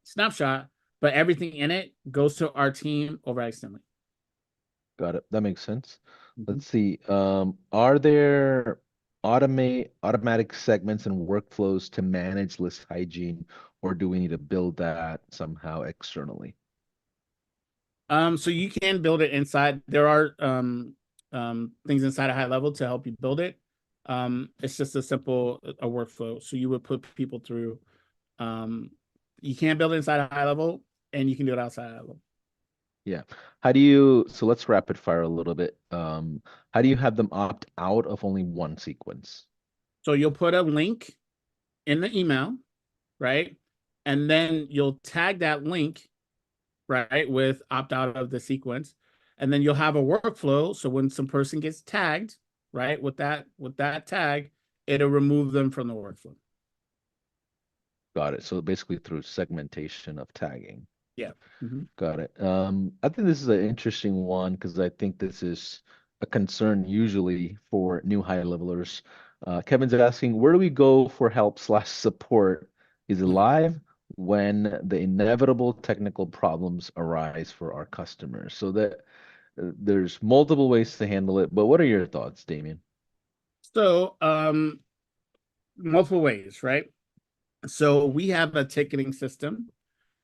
snapshot, but everything in it goes to our team over externally. Got it. That makes sense. Mhm. Let's see. Are there automatic segments and workflows to manage list hygiene, or do we need to build that somehow externally? So you can build it inside. There are things inside a high level to help you build it. It's just a simple a workflow. So you would put people through. Um, you can build it inside a high level, and you can do it outside high level. Yeah. How do you, so let's rapid fire a little bit. How do you have them opt out of only one sequence? So you'll put a link in the email, right? And then you'll tag that link, right, with opt out of the sequence. And then you'll have a workflow. So when some person gets tagged, right, with that tag, it'll remove them from the workflow. Got it. So basically through segmentation of tagging. Yeah. Mm-hmm. Got it. I think this is an interesting one because I think this is a concern usually for new high levelers. Kevin's asking, where do we go for help slash support? Is it live when the inevitable technical problems arise for our customers? So that there's multiple ways to handle it, but what are your thoughts, Damien? So multiple ways, right? So we have a ticketing system.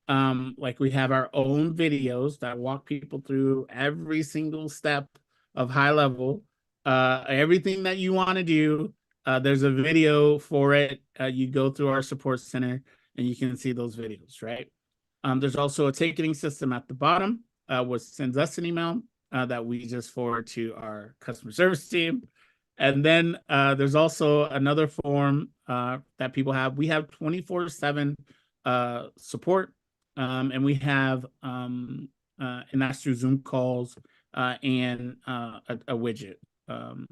Like we have our own videos that walk people through every single step of high level. Everything that you want to do, there's a video for it. You go through our support center and you can see those videos, right? There's also a ticketing system at the bottom, which sends us an email that we just forward to our customer service team. And then there's also another form that people have. We have 24/7 support, and we have, and that's through Zoom calls and a widget, um,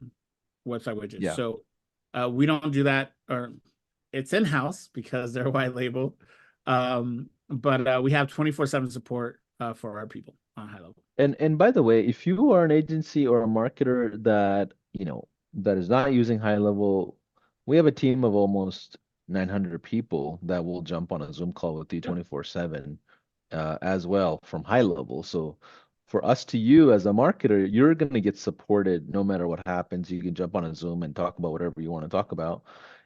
website widget. Yeah. So we don't do that, or it's in house because they're white label. But we have 24/7 support for our people on high level. And by the way, if you are an agency or a marketer that, that is not using high level, we have a team of almost 900 people that will jump on a Zoom call with you Yep. 24/7 as well from high level. So for us to you as a marketer, you're going to get supported no matter what happens. You can jump on a Zoom and talk about whatever you want to talk about.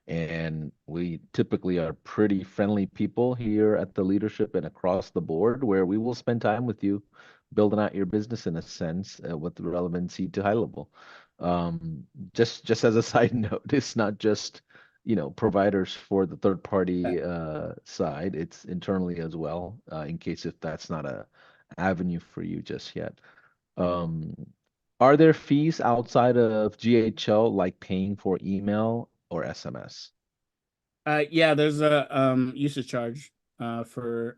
And we typically are pretty friendly people here at the leadership and across the board where we will spend time with you building out your business in a sense with relevancy to high level. Um, just as a side note, it's not just providers for the third party side, it's internally as well, in case if that's not a avenue for you just yet. Um, are there fees outside of GHL like paying for email or SMS? Yeah, there's a usage charge for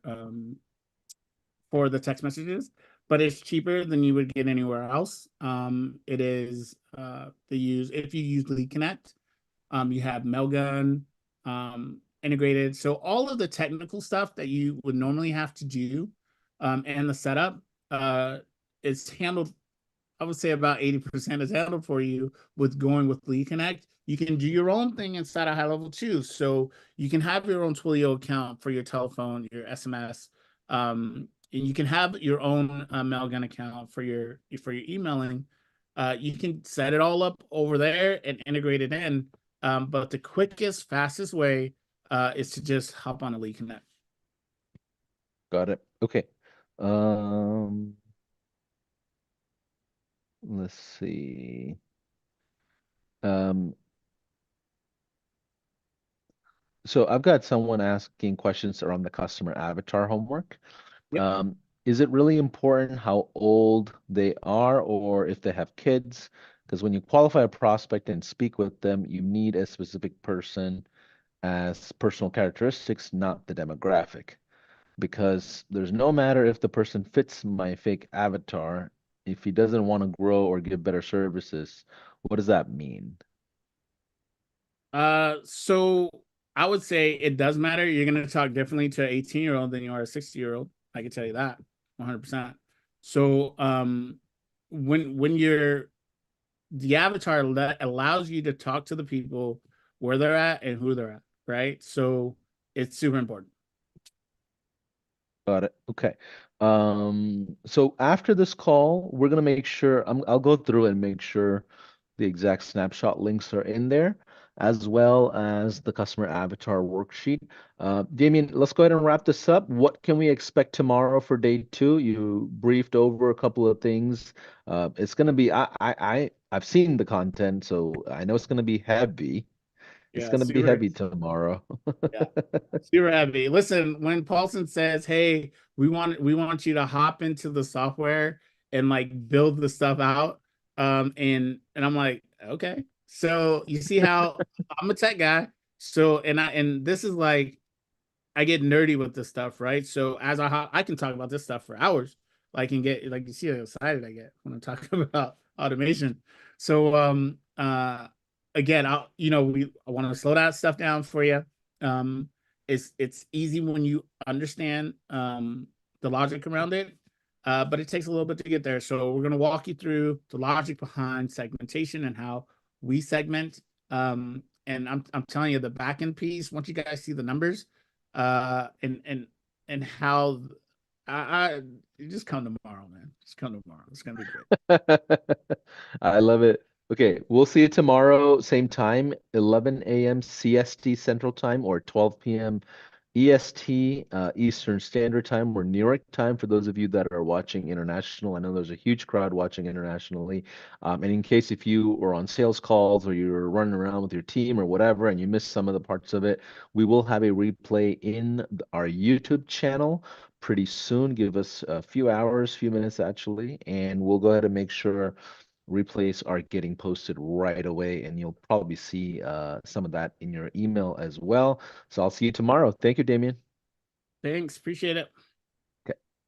the text messages, but it's cheaper than you would get anywhere else. It is the use if you use Lead Connect. You have Mailgun integrated. So all of the technical stuff that you would normally have to do and the setup uh, is handled. I would say about 80% is handled for you with going with Lead Connect. You can do your own thing inside a high level too. So you can have your own Twilio account for your telephone, your SMS. And you can have your own Mailgun account for your emailing. You can set it all up over there and integrate it in. But the quickest, fastest way is to just hop on a Lead Connect. Got it. Okay. Um, let's see. Um, so I've got someone asking questions around the customer avatar homework. Yep. Um, is it really important how old they are or if they have kids? Because when you qualify a prospect and speak with them, you need a specific person as personal characteristics, not the demographic. Because there's no matter if the person fits my fake avatar, if he doesn't want to grow or give better services, what does that mean? So I would say it does matter. You're gonna talk differently to an 18-year-old than you are a 60-year-old. I can tell you that 100%. So when you're the avatar that allows you to talk to the people where they're at and who they're at, right? So it's super important. Got it. Okay. So after this call, we're gonna make sure I'll go through and make sure the exact snapshot links are in there, as well as the customer avatar worksheet. Damien, let's go ahead and wrap this up. What can we expect tomorrow for day two? You briefed over a couple of things. It's gonna be I've seen the content, so I know it's gonna be heavy. It's Yeah, gonna be super. heavy tomorrow. Yeah. Super heavy. Listen, when Paulson says, "Hey, we want you to hop into the software and like build the stuff out," and I'm like, okay. So you see how I'm a tech guy. So and this is like I get nerdy with this stuff, right? So as I can talk about this stuff for hours. Like and get like you see how excited I get when I'm talking about automation. So again, I want to slow that stuff down for you. Um it's easy when you understand the logic around it. But it takes a little bit to get there. So we're gonna walk you through the logic behind segmentation and how we segment. And I'm telling you the back end piece, once you guys see the numbers, and how I you just come tomorrow, man. Just come tomorrow. It's gonna be great. I love it. Okay, we'll see you tomorrow, same time, 11 a.m. CST Central Time or 12 p.m. EST, Eastern Standard Time or New York time for those of you that are watching international. I know there's a huge crowd watching internationally. And in case if you were on sales calls or you're running around with your team or whatever and you missed some of the parts of it, we will have a replay in our YouTube channel pretty soon. Give us a few hours, few minutes actually, and we'll go ahead and make sure replays are getting posted right away, and you'll probably see some of that in your email as well. So I'll see you tomorrow. Thank you, Damien. Thanks, appreciate it.